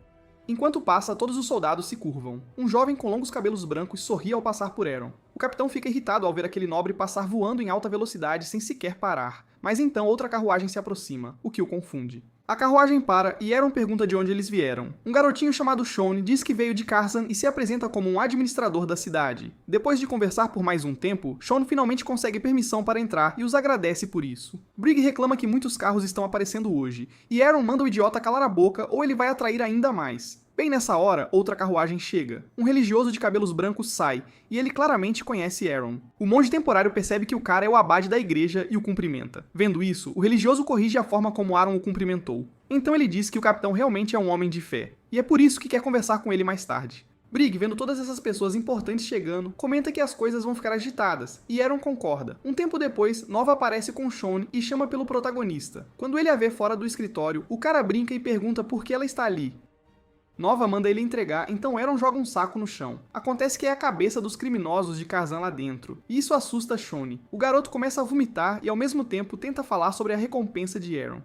Enquanto passa, todos os soldados se curvam. Um jovem com longos cabelos brancos sorri ao passar por Aaron. O capitão fica irritado ao ver aquele nobre passar voando em alta velocidade sem sequer parar, mas então outra carruagem se aproxima, o que o confunde. A carruagem para e Aaron pergunta de onde eles vieram. Um garotinho chamado Shone diz que veio de Karzan e se apresenta como um administrador da cidade. Depois de conversar por mais um tempo, Shone finalmente consegue permissão para entrar e os agradece por isso. Brig reclama que muitos carros estão aparecendo hoje, e Aaron manda o idiota calar a boca ou ele vai atrair ainda mais. Bem nessa hora, outra carruagem chega. Um religioso de cabelos brancos sai, e ele claramente conhece Aaron. O monge temporário percebe que o cara é o abade da igreja e o cumprimenta. Vendo isso, o religioso corrige a forma como Aaron o cumprimentou. Então ele diz que o capitão realmente é um homem de fé, e é por isso que quer conversar com ele mais tarde. Brig, vendo todas essas pessoas importantes chegando, comenta que as coisas vão ficar agitadas, e Aaron concorda. Um tempo depois, Nova aparece com Shone e chama pelo protagonista. Quando ele a vê fora do escritório, o cara brinca e pergunta por que ela está ali. Nova manda ele entregar, então Aaron joga um saco no chão. Acontece que é a cabeça dos criminosos de Karzan lá dentro, e isso assusta Shone. O garoto começa a vomitar e ao mesmo tempo tenta falar sobre a recompensa de Aaron.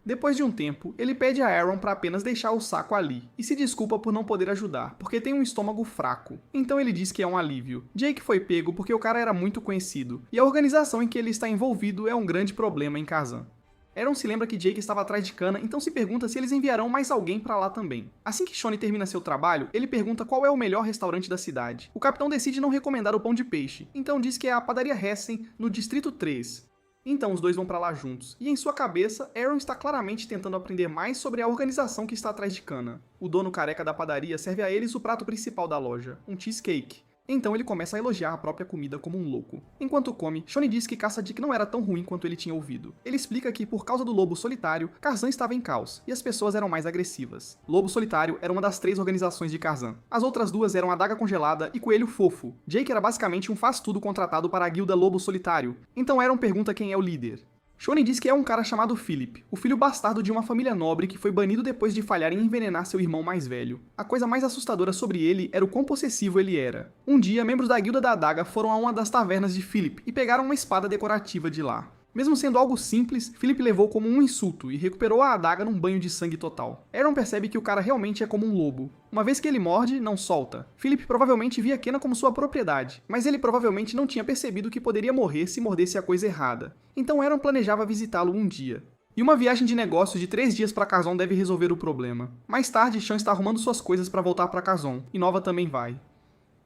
Depois de um tempo, ele pede a Aaron para apenas deixar o saco ali, e se desculpa por não poder ajudar, porque tem um estômago fraco. Então ele diz que é um alívio. Jake foi pego porque o cara era muito conhecido, e a organização em que ele está envolvido é um grande problema em Karzan. Aaron se lembra que Jake estava atrás de Kanna, então se pergunta se eles enviarão mais alguém pra lá também. Assim que Shone termina seu trabalho, ele pergunta qual é o melhor restaurante da cidade. O capitão decide não recomendar o pão de peixe, então diz que é a padaria Hessen, no Distrito 3. Então os dois vão pra lá juntos, e em sua cabeça, Aaron está claramente tentando aprender mais sobre a organização que está atrás de Kanna. O dono careca da padaria serve a eles o prato principal da loja, um cheesecake. Então ele começa a elogiar a própria comida como um louco. Enquanto come, Shone diz que Kassadin não era tão ruim quanto ele tinha ouvido. Ele explica que, por causa do lobo solitário, Karzan estava em caos, e as pessoas eram mais agressivas. Lobo Solitário era uma das 3 organizações de Karzan. As outras 2 eram Adaga Congelada e Coelho Fofo. Jake era basicamente um faz-tudo contratado para a guilda Lobo Solitário. Então Aaron pergunta quem é o líder. Shone diz que é um cara chamado Philip, o filho bastardo de uma família nobre que foi banido depois de falhar em envenenar seu irmão mais velho. A coisa mais assustadora sobre ele era o quão possessivo ele era. Um dia, membros da guilda da adaga foram a uma das tavernas de Philip e pegaram uma espada decorativa de lá. Mesmo sendo algo simples, Philip levou como um insulto e recuperou a adaga num banho de sangue total. Aaron percebe que o cara realmente é como um lobo. Uma vez que ele morde, não solta. Philip provavelmente via Kenna como sua propriedade, mas ele provavelmente não tinha percebido que poderia morrer se mordesse a coisa errada. Então Aaron planejava visitá-lo um dia. E uma viagem de negócios de 3 dias para Kazon deve resolver o problema. Mais tarde, Shan está arrumando suas coisas para voltar para Kazon, e Nova também vai.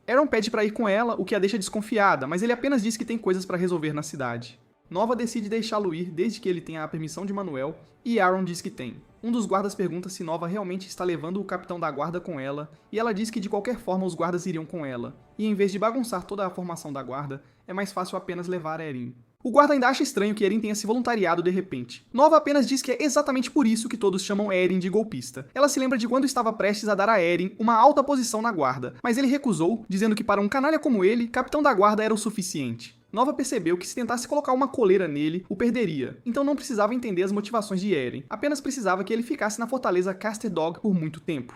Aaron pede para ir com ela, o que a deixa desconfiada, mas ele apenas diz que tem coisas para resolver na cidade. Nova decide deixá-lo ir desde que ele tenha a permissão de Manuel, e Aaron diz que tem. Um dos guardas pergunta se Nova realmente está levando o capitão da guarda com ela, e ela diz que de qualquer forma os guardas iriam com ela, e em vez de bagunçar toda a formação da guarda, é mais fácil apenas levar Erin. O guarda ainda acha estranho que Erin tenha se voluntariado de repente. Nova apenas diz que é exatamente por isso que todos chamam Erin de golpista. Ela se lembra de quando estava prestes a dar a Erin uma alta posição na guarda, mas ele recusou, dizendo que para um canalha como ele, capitão da guarda era o suficiente. Nova percebeu que se tentasse colocar uma coleira nele, o perderia, então não precisava entender as motivações de Erin, apenas precisava que ele ficasse na fortaleza Caster Dog por muito tempo.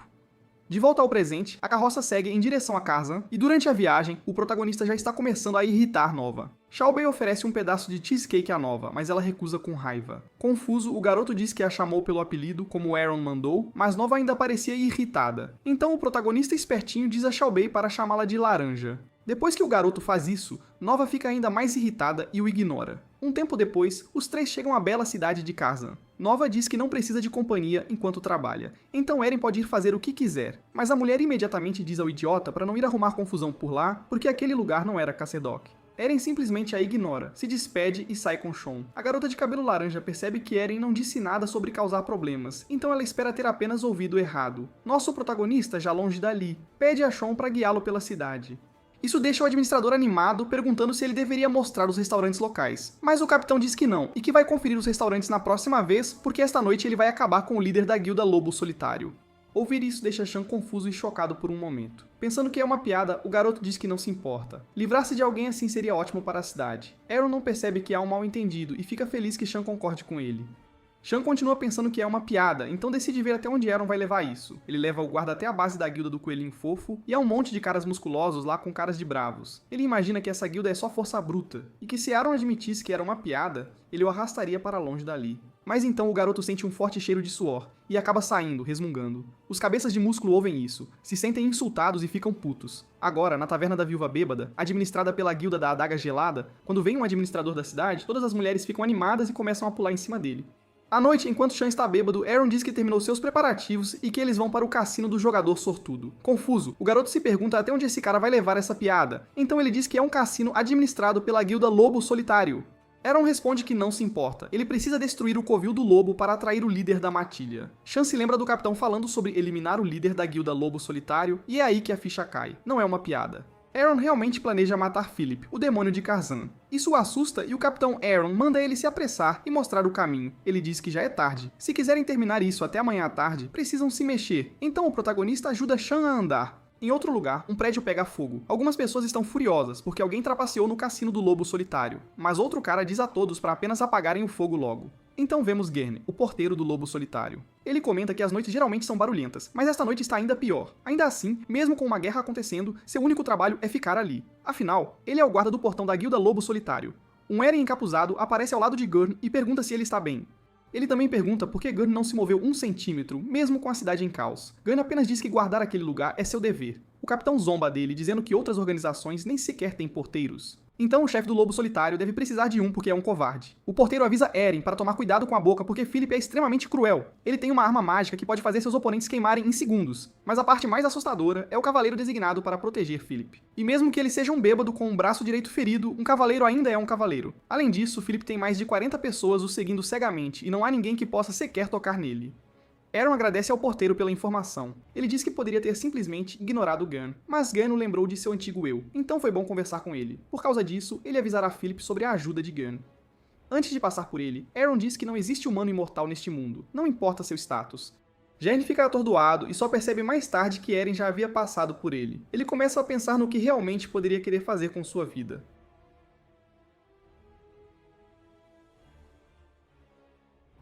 De volta ao presente, a carroça segue em direção a Karzan, e durante a viagem, o protagonista já está começando a irritar Nova. Xiaobei oferece um pedaço de cheesecake a Nova, mas ela recusa com raiva. Confuso, o garoto diz que a chamou pelo apelido, como Aaron mandou, mas Nova ainda parecia irritada. Então o protagonista espertinho diz a Xiaobei para chamá-la de Laranja. Depois que o garoto faz isso, Nova fica ainda mais irritada e o ignora. Um tempo depois, os três chegam à bela cidade de Karzan. Nova diz que não precisa de companhia enquanto trabalha, então Eren pode ir fazer o que quiser, mas a mulher imediatamente diz ao idiota para não ir arrumar confusão por lá, porque aquele lugar não era Cacedok. Eren simplesmente a ignora, se despede e sai com Shon. A garota de cabelo laranja percebe que Eren não disse nada sobre causar problemas, então ela espera ter apenas ouvido errado. Nosso protagonista, já longe dali, pede a Shon para guiá-lo pela cidade. Isso deixa o administrador animado, perguntando se ele deveria mostrar os restaurantes locais. Mas o capitão diz que não, e que vai conferir os restaurantes na próxima vez, porque esta noite ele vai acabar com o líder da guilda Lobo Solitário. Ouvir isso deixa Shan confuso e chocado por um momento. Pensando que é uma piada, o garoto diz que não se importa. Livrar-se de alguém assim seria ótimo para a cidade. Aaron não percebe que há um mal-entendido e fica feliz que Shan concorde com ele. Shan continua pensando que é uma piada, então decide ver até onde Aaron vai levar isso. Ele leva o guarda até a base da guilda do Coelhinho Fofo, e há um monte de caras musculosos lá com caras de bravos. Ele imagina que essa guilda é só força bruta, e que se Aaron admitisse que era uma piada, ele o arrastaria para longe dali. Mas então o garoto sente um forte cheiro de suor, e acaba saindo, resmungando. Os cabeças de músculo ouvem isso, se sentem insultados e ficam putos. Agora, na taverna da Viúva Bêbada, administrada pela guilda da Adaga Gelada, quando vem um administrador da cidade, todas as mulheres ficam animadas e começam a pular em cima dele. À noite, enquanto Shan está bêbado, Aaron diz que terminou seus preparativos e que eles vão para o cassino do jogador sortudo. Confuso, o garoto se pergunta até onde esse cara vai levar essa piada, então ele diz que é um cassino administrado pela guilda Lobo Solitário. Aaron responde que não se importa, ele precisa destruir o covil do lobo para atrair o líder da matilha. Shan se lembra do capitão falando sobre eliminar o líder da guilda Lobo Solitário, e é aí que a ficha cai. Não é uma piada. Aaron realmente planeja matar Philip, o demônio de Karzan. Isso o assusta e o capitão Aaron manda ele se apressar e mostrar o caminho. Ele diz que já é tarde. Se quiserem terminar isso até amanhã à tarde, precisam se mexer. Então o protagonista ajuda Shan a andar. Em outro lugar, um prédio pega fogo. Algumas pessoas estão furiosas porque alguém trapaceou no cassino do Lobo Solitário, mas outro cara diz a todos para apenas apagarem o fogo logo. Então vemos Gerne, o porteiro do Lobo Solitário. Ele comenta que as noites geralmente são barulhentas, mas esta noite está ainda pior. Ainda assim, mesmo com uma guerra acontecendo, seu único trabalho é ficar ali. Afinal, ele é o guarda do portão da guilda Lobo Solitário. Um Eren encapuzado aparece ao lado de Gerne e pergunta se ele está bem. Ele também pergunta por que गर्ने não se moveu 1 centímetro, mesmo com a cidade em caos. गर्ने apenas diz que guardar aquele lugar é seu dever. O capitão zomba dele, dizendo que outras organizações nem sequer têm porteiros. Então o chefe do Lobo Solitário deve precisar de um porque é um covarde. O porteiro avisa Eren para tomar cuidado com a boca porque Philip é extremamente cruel. Ele tem uma arma mágica que pode fazer seus oponentes queimarem em segundos. Mas a parte mais assustadora é o cavaleiro designado para proteger Philip. E mesmo que ele seja um bêbado com um braço direito ferido, um cavaleiro ainda é um cavaleiro. Além disso, Philip tem mais de 40 pessoas o seguindo cegamente e não há ninguém que possa sequer tocar nele. Aaron agradece ao porteiro pela informação. Ele diz que poderia ter simplesmente ignorado Gun, mas Gun o lembrou de seu antigo eu, então foi bom conversar com ele. Por causa disso, ele avisará Philip sobre a ajuda de Gun. Antes de passar por ele, Aaron diz que não existe humano imortal neste mundo, não importa seu status. Gerne fica atordoado e só percebe mais tarde que Eren já havia passado por ele. Ele começa a pensar no que realmente poderia querer fazer com sua vida.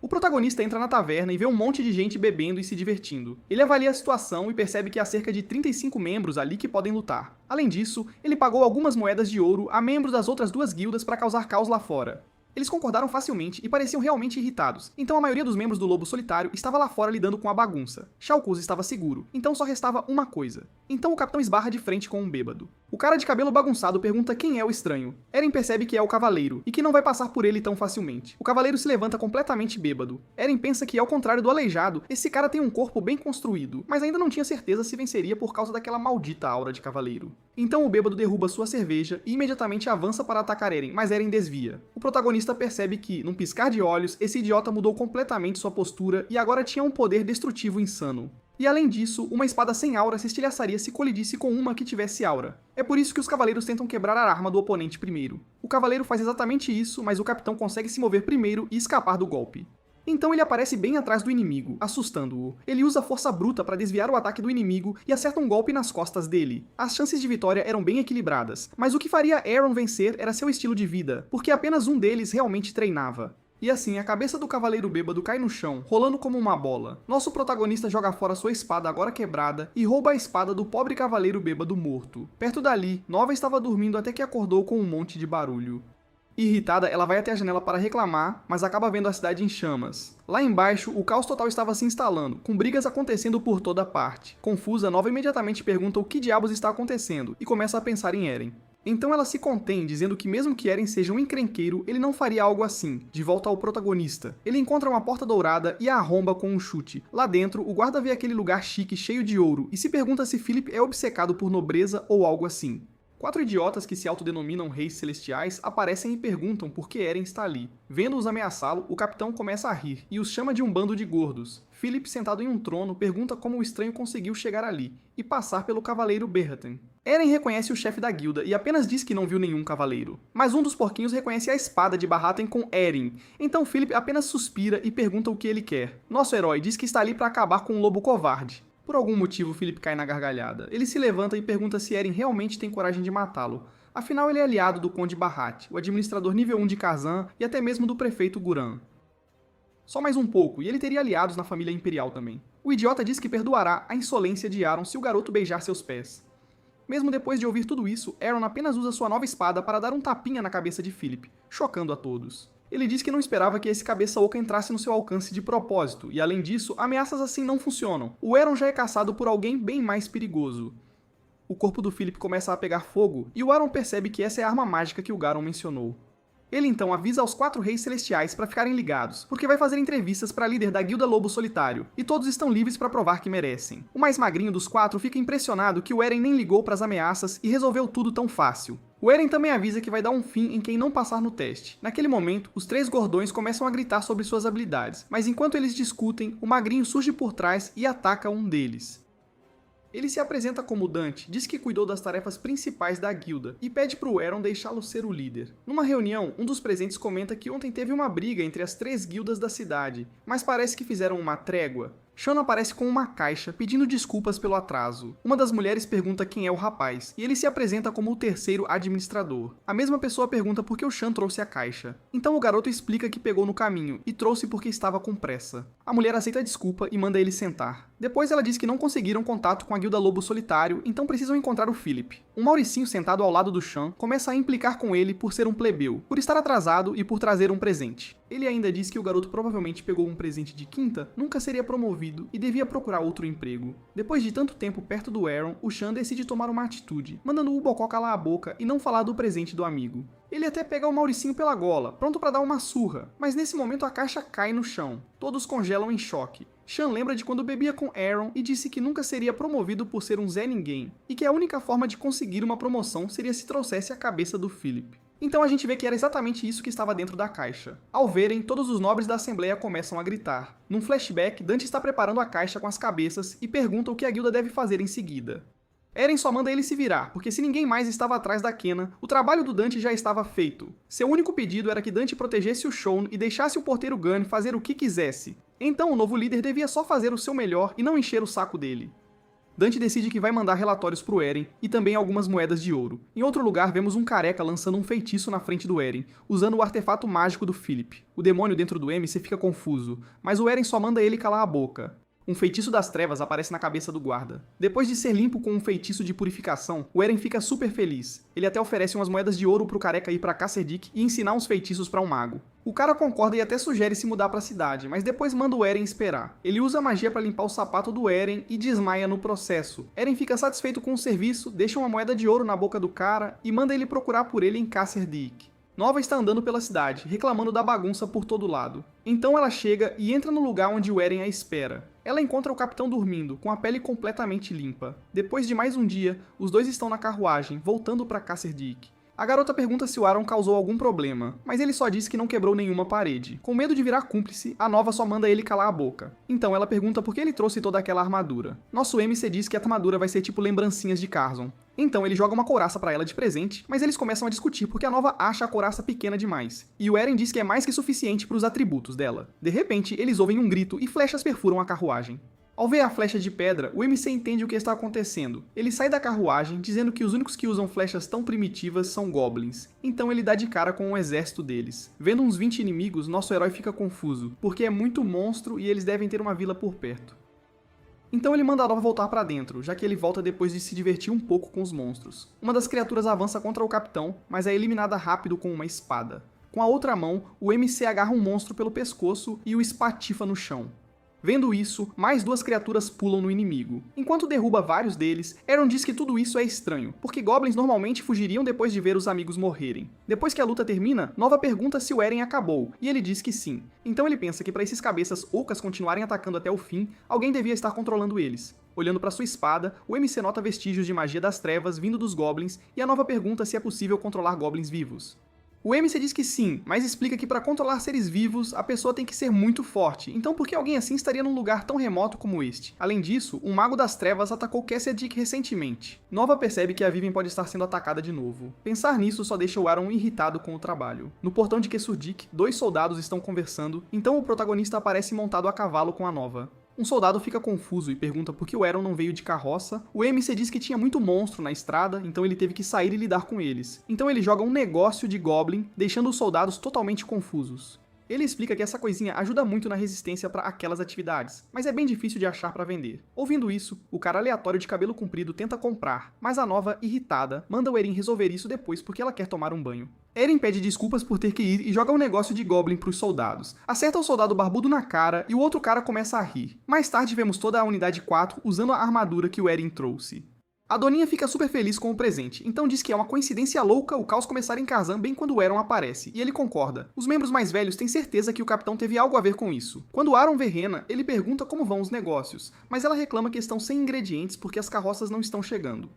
O protagonista entra na taverna e vê um monte de gente bebendo e se divertindo. Ele avalia a situação e percebe que há cerca de 35 membros ali que podem lutar. Além disso, ele pagou algumas moedas de ouro a membros das outras 2 guildas para causar caos lá fora. Eles concordaram facilmente e pareciam realmente irritados, então a maioria dos membros do Lobo Solitário estava lá fora lidando com a bagunça. Shao Kahn estava seguro, então só restava uma coisa. Então o capitão esbarra de frente com um bêbado. O cara de cabelo bagunçado pergunta quem é o estranho. Eren percebe que é o cavaleiro, e que não vai passar por ele tão facilmente. O cavaleiro se levanta completamente bêbado. Eren pensa que, ao contrário do aleijado, esse cara tem um corpo bem construído, mas ainda não tinha certeza se venceria por causa daquela maldita aura de cavaleiro. Então o bêbado derruba sua cerveja e imediatamente avança para atacar Eren, mas Eren desvia. O protagonista percebe que, num piscar de olhos, esse idiota mudou completamente sua postura e agora tinha um poder destrutivo insano. E além disso, uma espada sem aura se estilhaçaria se colidisse com uma que tivesse aura. É por isso que os cavaleiros tentam quebrar a arma do oponente primeiro. O cavaleiro faz exatamente isso, mas o capitão consegue se mover primeiro e escapar do golpe. Então ele aparece bem atrás do inimigo, assustando-o. Ele usa força bruta para desviar o ataque do inimigo e acerta um golpe nas costas dele. As chances de vitória eram bem equilibradas, mas o que faria Eren vencer era seu estilo de vida, porque apenas um deles realmente treinava. E assim, a cabeça do cavaleiro bêbado cai no chão, rolando como uma bola. Nosso protagonista joga fora sua espada agora quebrada e rouba a espada do pobre cavaleiro bêbado morto. Perto dali, Nova estava dormindo até que acordou com um monte de barulho. Irritada, ela vai até a janela para reclamar, mas acaba vendo a cidade em chamas. Lá embaixo, o caos total estava se instalando, com brigas acontecendo por toda parte. Confusa, Nova imediatamente pergunta o que diabos está acontecendo e começa a pensar em Eren. Então ela se contém, dizendo que mesmo que Eren seja um encrenqueiro, ele não faria algo assim, de volta ao protagonista. Ele encontra uma porta dourada e a arromba com um chute. Lá dentro, o guarda vê aquele lugar chique cheio de ouro e se pergunta se Philip é obcecado por nobreza ou algo assim. 4 idiotas que se autodenominam reis celestiais aparecem e perguntam por que Eren está ali. Vendo-os ameaçá-lo, o capitão começa a rir e os chama de um bando de gordos. Philip, sentado em um trono, pergunta como o estranho conseguiu chegar ali e passar pelo cavaleiro Berhaten. Eren reconhece o chefe da guilda e apenas diz que não viu nenhum cavaleiro. Mas um dos porquinhos reconhece a espada de Barhaten com Eren, então Philip apenas suspira e pergunta o que ele quer. Nosso herói diz que está ali para acabar com um lobo covarde. Por algum motivo, Philip cai na gargalhada. Ele se levanta e pergunta se Eren realmente tem coragem de matá-lo. Afinal, ele é aliado do Conde Barhat, o administrador nível 1 de Kazan e até mesmo do prefeito Guran. Só mais um pouco, e ele teria aliados na família imperial também. O idiota diz que perdoará a insolência de Aaron se o garoto beijar seus pés. Mesmo depois de ouvir tudo isso, Aaron apenas usa sua nova espada para dar um tapinha na cabeça de Philip, chocando a todos. Ele diz que não esperava que esse cabeça oca entrasse no seu alcance de propósito, e além disso, ameaças assim não funcionam. O Aaron já é caçado por alguém bem mais perigoso. O corpo do Philip começa a pegar fogo, e o Aaron percebe que essa é a arma mágica que o Garon mencionou. Ele então avisa aos 4 reis celestiais para ficarem ligados, porque vai fazer entrevistas para a líder da guilda Lobo Solitário, e todos estão livres para provar que merecem. O mais magrinho dos 4 fica impressionado que o Eren nem ligou para as ameaças e resolveu tudo tão fácil. O Eren também avisa que vai dar um fim em quem não passar no teste. Naquele momento, os 3 gordões começam a gritar sobre suas habilidades, mas enquanto eles discutem, o magrinho surge por trás e ataca um deles. Ele se apresenta como Dante, diz que cuidou das tarefas principais da guilda e pede pro Aaron deixá-lo ser o líder. Numa reunião, um dos presentes comenta que ontem teve uma briga entre as 3 guildas da cidade, mas parece que fizeram uma trégua. Sean aparece com uma caixa, pedindo desculpas pelo atraso. Uma das mulheres pergunta quem é o rapaz, e ele se apresenta como o 3º administrador. A mesma pessoa pergunta por que o Sean trouxe a caixa. Então o garoto explica que pegou no caminho, e trouxe porque estava com pressa. A mulher aceita a desculpa e manda ele sentar. Depois ela diz que não conseguiram contato com a guilda Lobo Solitário, então precisam encontrar o Philip. Um Mauricinho sentado ao lado do Sean começa a implicar com ele por ser um plebeu, por estar atrasado e por trazer um presente. Ele ainda diz que o garoto provavelmente pegou um presente de quinta, nunca seria promovido e devia procurar outro emprego. Depois de tanto tempo perto do Aaron, o Sean decide tomar uma atitude, mandando o Bocó calar a boca e não falar do presente do amigo. Ele até pega o Mauricinho pela gola, pronto para dar uma surra, mas nesse momento a caixa cai no chão. Todos congelam em choque. Sean lembra de quando bebia com Aaron e disse que nunca seria promovido por ser um Zé Ninguém, e que a única forma de conseguir uma promoção seria se trouxesse a cabeça do Philip. Então a gente vê que era exatamente isso que estava dentro da caixa. Ao verem, todos os nobres da Assembleia começam a gritar. Num flashback, Dante está preparando a caixa com as cabeças e pergunta o que a guilda deve fazer em seguida. Eren só manda ele se virar, porque se ninguém mais estava atrás da quena, o trabalho do Dante já estava feito. Seu único pedido era que Dante protegesse o Sean e deixasse o porteiro Gunn fazer o que quisesse. Então o novo líder devia só fazer o seu melhor e não encher o saco dele. Dante decide que vai mandar relatórios pro Eren e também algumas moedas de ouro. Em outro lugar, vemos um careca lançando um feitiço na frente do Eren, usando o artefato mágico do Philip. O demônio dentro do MC fica confuso, mas o Eren só manda ele calar a boca. Um feitiço das trevas aparece na cabeça do guarda. Depois de ser limpo com um feitiço de purificação, o Eren fica super feliz. Ele até oferece umas moedas de ouro pro careca ir pra Kasserdik e ensinar uns feitiços pra um mago. O cara concorda e até sugere se mudar pra cidade, mas depois manda o Eren esperar. Ele usa a magia pra limpar o sapato do Eren e desmaia no processo. Eren fica satisfeito com o serviço, deixa uma moeda de ouro na boca do cara e manda ele procurar por ele em Kasserdik. Nova está andando pela cidade, reclamando da bagunça por todo lado. Então ela chega e entra no lugar onde o Eren a espera. Ela encontra o capitão dormindo, com a pele completamente limpa. Depois de mais um dia, os dois estão na carruagem, voltando para Kasserdik. A garota pergunta se o Aaron causou algum problema, mas ele só diz que não quebrou nenhuma parede. Com medo de virar cúmplice, a Nova só manda ele calar a boca. Então ela pergunta por que ele trouxe toda aquela armadura. Nosso MC diz que a armadura vai ser tipo lembrancinhas de Carzon. Então ele joga uma couraça pra ela de presente, mas eles começam a discutir porque a Nova acha a couraça pequena demais. E o Eren diz que é mais que suficiente pros atributos dela. De repente, eles ouvem um grito e flechas perfuram a carruagem. Ao ver a flecha de pedra, o MC entende o que está acontecendo. Ele sai da carruagem, dizendo que os únicos que usam flechas tão primitivas são goblins. Então ele dá de cara com um exército deles. Vendo uns 20 inimigos, nosso herói fica confuso, porque é muito monstro e eles devem ter uma vila por perto. Então ele manda a Nova voltar pra dentro, já que ele volta depois de se divertir um pouco com os monstros. Uma das criaturas avança contra o capitão, mas é eliminada rápido com uma espada. Com a outra mão, o MC agarra um monstro pelo pescoço e o espatifa no chão. Vendo isso, mais duas criaturas pulam no inimigo. Enquanto derruba vários deles, Eren diz que tudo isso é estranho, porque goblins normalmente fugiriam depois de ver os amigos morrerem. Depois que a luta termina, Nova pergunta se o Eren acabou, e ele diz que sim. Então ele pensa que para esses cabeças ocas continuarem atacando até o fim, alguém devia estar controlando eles. Olhando para sua espada, o MC nota vestígios de magia das trevas vindo dos goblins, e a Nova pergunta se é possível controlar goblins vivos. O MC diz que sim, mas explica que para controlar seres vivos, a pessoa tem que ser muito forte, então por que alguém assim estaria num lugar tão remoto como este? Além disso, um mago das trevas atacou Kasserdik recentemente. Nova percebe que a Vivian pode estar sendo atacada de novo. Pensar nisso só deixa o Aaron irritado com o trabalho. No portão de Kasserdik, dois soldados estão conversando, então o protagonista aparece montado a cavalo com a Nova. Um soldado fica confuso e pergunta por que o Eren não veio de carroça. O MC diz que tinha muito monstro na estrada, então ele teve que sair e lidar com eles. Então ele joga um negócio de Goblin, deixando os soldados totalmente confusos. Ele explica que essa coisinha ajuda muito na resistência para aquelas atividades, mas é bem difícil de achar para vender. Ouvindo isso, o cara aleatório de cabelo comprido tenta comprar, mas a Nova, irritada, manda o Eren resolver isso depois porque ela quer tomar um banho. Eren pede desculpas por ter que ir e joga um negócio de Goblin pros soldados. Acerta o soldado barbudo na cara e o outro cara começa a rir. Mais tarde vemos toda a unidade 4 usando a armadura que o Eren trouxe. A Doninha fica super feliz com o presente, então diz que é uma coincidência louca o caos começar em Kazan bem quando o Eren aparece, e ele concorda. Os membros mais velhos têm certeza que o capitão teve algo a ver com isso. Quando Aaron vê Rena, ele pergunta como vão os negócios, mas ela reclama que estão sem ingredientes porque as carroças não estão chegando.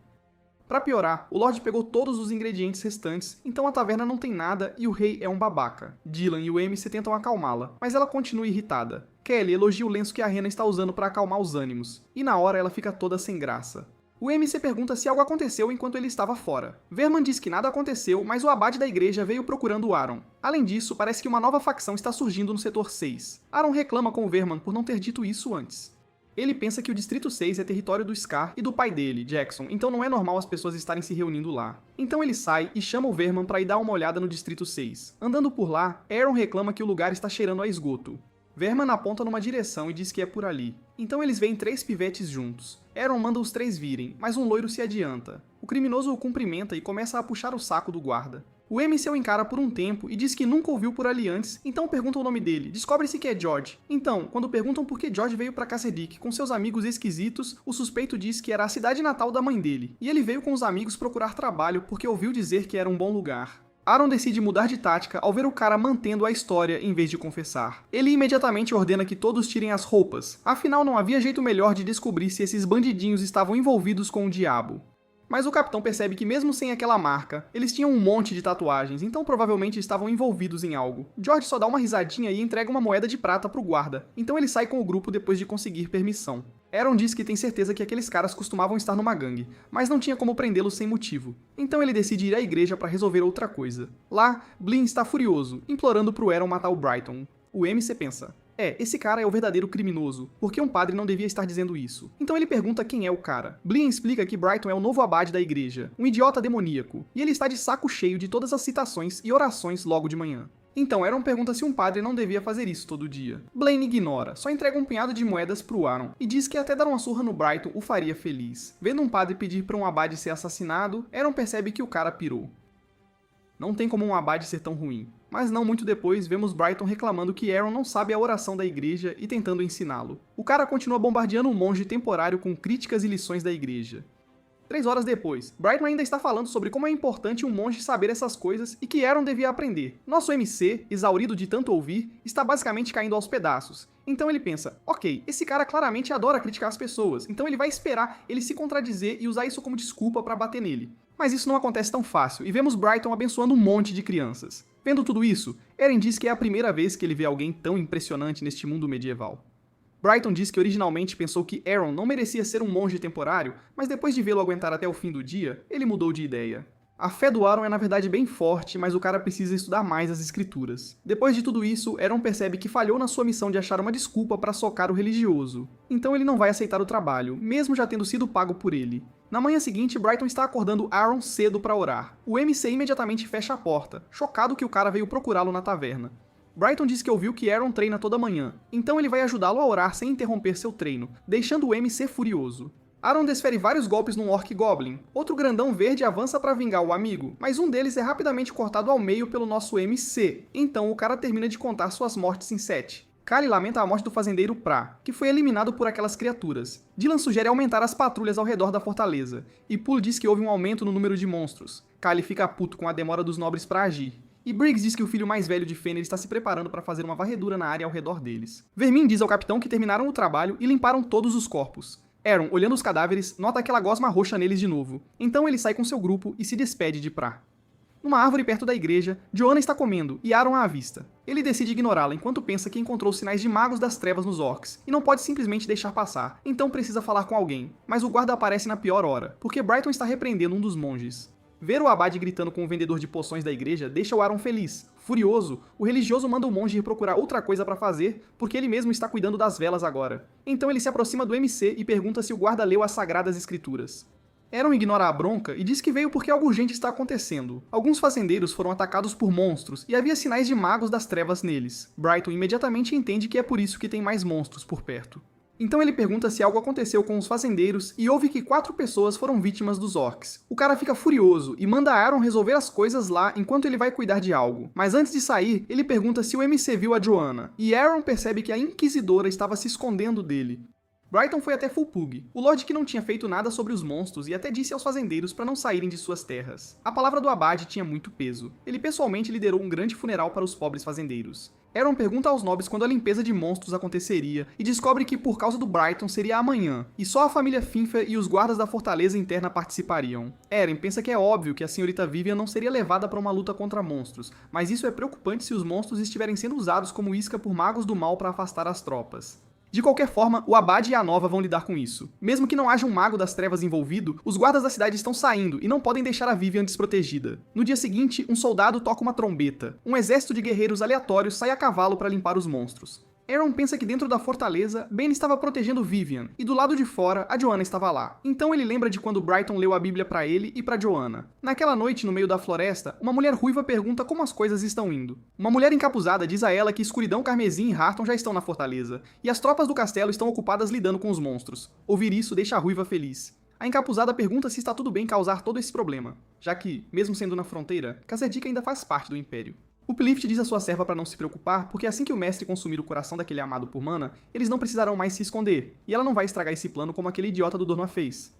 Pra piorar, o Lorde pegou todos os ingredientes restantes, então a taverna não tem nada e o rei é um babaca. Dylan e o MC tentam acalmá-la, mas ela continua irritada. Kelly elogia o lenço que a Rena está usando para acalmar os ânimos, e na hora ela fica toda sem graça. O MC pergunta se algo aconteceu enquanto ele estava fora. Verman diz que nada aconteceu, mas o abade da igreja veio procurando o Aaron. Além disso, parece que uma nova facção está surgindo no setor 6. Aaron reclama com o Verman por não ter dito isso antes. Ele pensa que o Distrito 6 é território do Scar e do pai dele, Jackson, então não é normal as pessoas estarem se reunindo lá. Então ele sai e chama o Verman para ir dar uma olhada no Distrito 6. Andando por lá, Aaron reclama que o lugar está cheirando a esgoto. Verman aponta numa direção e diz que é por ali. Então eles veem 3 pivetes juntos. Aaron manda os 3 virem, mas um loiro se adianta. O criminoso o cumprimenta e começa a puxar o saco do guarda. O MC o encara por um tempo e diz que nunca ouviu por ali antes, então pergunta o nome dele. Descobre-se que é George. Então, quando perguntam por que George veio pra Kasserdik com seus amigos esquisitos, o suspeito diz que era a cidade natal da mãe dele. E ele veio com os amigos procurar trabalho porque ouviu dizer que era um bom lugar. Aaron decide mudar de tática ao ver o cara mantendo a história em vez de confessar. Ele imediatamente ordena que todos tirem as roupas, afinal não havia jeito melhor de descobrir se esses bandidinhos estavam envolvidos com o diabo. Mas o capitão percebe que mesmo sem aquela marca, eles tinham um monte de tatuagens, então provavelmente estavam envolvidos em algo. George só dá uma risadinha e entrega uma moeda de prata pro guarda, então ele sai com o grupo depois de conseguir permissão. Aaron diz que tem certeza que aqueles caras costumavam estar numa gangue, mas não tinha como prendê-los sem motivo. Então ele decide ir à igreja para resolver outra coisa. Lá, Blin está furioso, implorando pro Aaron matar o Brighton. O MC pensa: Esse cara é o verdadeiro criminoso, porque um padre não devia estar dizendo isso. Então ele pergunta quem é o cara. Blin explica que Brighton é o novo abade da igreja, um idiota demoníaco, e ele está de saco cheio de todas as citações e orações logo de manhã. Então Aaron pergunta se um padre não devia fazer isso todo dia. Blaine ignora, só entrega um punhado de moedas pro Aaron e diz que até dar uma surra no Brighton o faria feliz. Vendo um padre pedir para um abade ser assassinado, Aaron percebe que o cara pirou. Não tem como um abade ser tão ruim. Mas não muito depois, vemos Brighton reclamando que Aaron não sabe a oração da igreja e tentando ensiná-lo. O cara continua bombardeando um monge temporário com críticas e lições da igreja. 3 horas depois, Brighton ainda está falando sobre como é importante um monge saber essas coisas e que Aaron devia aprender. Nosso MC, exaurido de tanto ouvir, está basicamente caindo aos pedaços. Então ele pensa, ok, esse cara claramente adora criticar as pessoas, então ele vai esperar ele se contradizer e usar isso como desculpa para bater nele. Mas isso não acontece tão fácil, e vemos Brighton abençoando um monte de crianças. Vendo tudo isso, Eren diz que é a primeira vez que ele vê alguém tão impressionante neste mundo medieval. Brighton diz que originalmente pensou que Aaron não merecia ser um monge temporário, mas depois de vê-lo aguentar até o fim do dia, ele mudou de ideia. A fé do Aaron é na verdade bem forte, mas o cara precisa estudar mais as escrituras. Depois de tudo isso, Aaron percebe que falhou na sua missão de achar uma desculpa para socar o religioso. Então ele não vai aceitar o trabalho, mesmo já tendo sido pago por ele. Na manhã seguinte, Brighton está acordando Aaron cedo para orar. O MC imediatamente fecha a porta, chocado que o cara veio procurá-lo na taverna. Brighton diz que ouviu que Aaron treina toda manhã, então ele vai ajudá-lo a orar sem interromper seu treino, deixando o MC furioso. Aaron desfere vários golpes num Orc Goblin. Outro grandão verde avança para vingar o amigo, mas um deles é rapidamente cortado ao meio pelo nosso MC, então o cara termina de contar suas mortes em 7. Kali lamenta a morte do fazendeiro Pra, que foi eliminado por aquelas criaturas. Dylan sugere aumentar as patrulhas ao redor da fortaleza, e Poole diz que houve um aumento no número de monstros. Kali fica puto com a demora dos nobres para agir. E Briggs diz que o filho mais velho de Fenrir está se preparando para fazer uma varredura na área ao redor deles. Vermin diz ao capitão que terminaram o trabalho e limparam todos os corpos. Aaron, olhando os cadáveres, nota aquela gosma roxa neles de novo. Então ele sai com seu grupo e se despede de Pra. Numa árvore perto da igreja, Joanna está comendo e Aaron a avista. Ele decide ignorá-la enquanto pensa que encontrou sinais de magos das trevas nos orcs e não pode simplesmente deixar passar, então precisa falar com alguém. Mas o guarda aparece na pior hora, porque Brighton está repreendendo um dos monges. Ver o abade gritando com o vendedor de poções da igreja deixa o Aaron feliz. Furioso, o religioso manda o monge ir procurar outra coisa para fazer, porque ele mesmo está cuidando das velas agora. Então ele se aproxima do MC e pergunta se o guarda leu as sagradas escrituras. Aaron ignora a bronca e diz que veio porque algo urgente está acontecendo. Alguns fazendeiros foram atacados por monstros e havia sinais de magos das trevas neles. Brighton imediatamente entende que é por isso que tem mais monstros por perto. Então ele pergunta se algo aconteceu com os fazendeiros e ouve que 4 pessoas foram vítimas dos orcs. O cara fica furioso e manda Aaron resolver as coisas lá enquanto ele vai cuidar de algo. Mas antes de sair, ele pergunta se o MC viu a Joanna, e Aaron percebe que a Inquisidora estava se escondendo dele. Brighton foi até Fulpug, o Lorde que não tinha feito nada sobre os monstros e até disse aos fazendeiros para não saírem de suas terras. A palavra do abade tinha muito peso. Ele pessoalmente liderou um grande funeral para os pobres fazendeiros. Aaron pergunta aos nobres quando a limpeza de monstros aconteceria e descobre que por causa do Brighton seria amanhã, e só a família Finfer e os guardas da fortaleza interna participariam. Eren pensa que é óbvio que a senhorita Vivian não seria levada para uma luta contra monstros, mas isso é preocupante se os monstros estiverem sendo usados como isca por magos do mal para afastar as tropas. De qualquer forma, o Abade e a Nova vão lidar com isso. Mesmo que não haja um mago das trevas envolvido, os guardas da cidade estão saindo e não podem deixar a Vivian desprotegida. No dia seguinte, um soldado toca uma trombeta. Um exército de guerreiros aleatórios sai a cavalo para limpar os monstros. Aaron pensa que dentro da fortaleza, Ben estava protegendo Vivian, e do lado de fora, a Joanna estava lá. Então ele lembra de quando Brighton leu a Bíblia para ele e para Joanna. Naquela noite, no meio da floresta, uma mulher ruiva pergunta como as coisas estão indo. Uma mulher encapuzada diz a ela que Escuridão Carmesim e Harton já estão na fortaleza, e as tropas do castelo estão ocupadas lidando com os monstros. Ouvir isso deixa a ruiva feliz. A encapuzada pergunta se está tudo bem causar todo esse problema, já que, mesmo sendo na fronteira, Khazad-dûm ainda faz parte do Império. Uplift diz à sua serva para não se preocupar, porque assim que o mestre consumir o coração daquele amado por mana, eles não precisarão mais se esconder, e ela não vai estragar esse plano como aquele idiota do Dorma fez.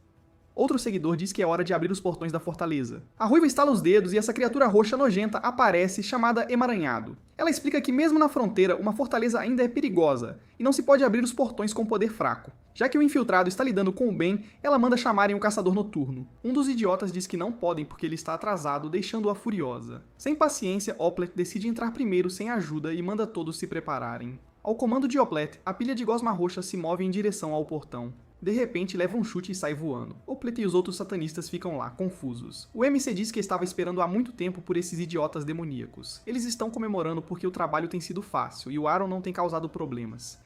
Outro seguidor diz que é hora de abrir os portões da fortaleza. A ruiva estala os dedos e essa criatura roxa nojenta aparece, chamada Emaranhado. Ela explica que mesmo na fronteira, uma fortaleza ainda é perigosa, e não se pode abrir os portões com poder fraco. Já que o infiltrado está lidando com o bem, ela manda chamarem o caçador noturno. Um dos idiotas diz que não podem porque ele está atrasado, deixando-a furiosa. Sem paciência, Oplet decide entrar primeiro sem ajuda e manda todos se prepararem. Ao comando de Oplet, a pilha de gosma roxa se move em direção ao portão. De repente, leva um chute e sai voando. Oplet e os outros satanistas ficam lá, confusos. O MC diz que estava esperando há muito tempo por esses idiotas demoníacos. Eles estão comemorando porque o trabalho tem sido fácil e o Aaron não tem causado problemas.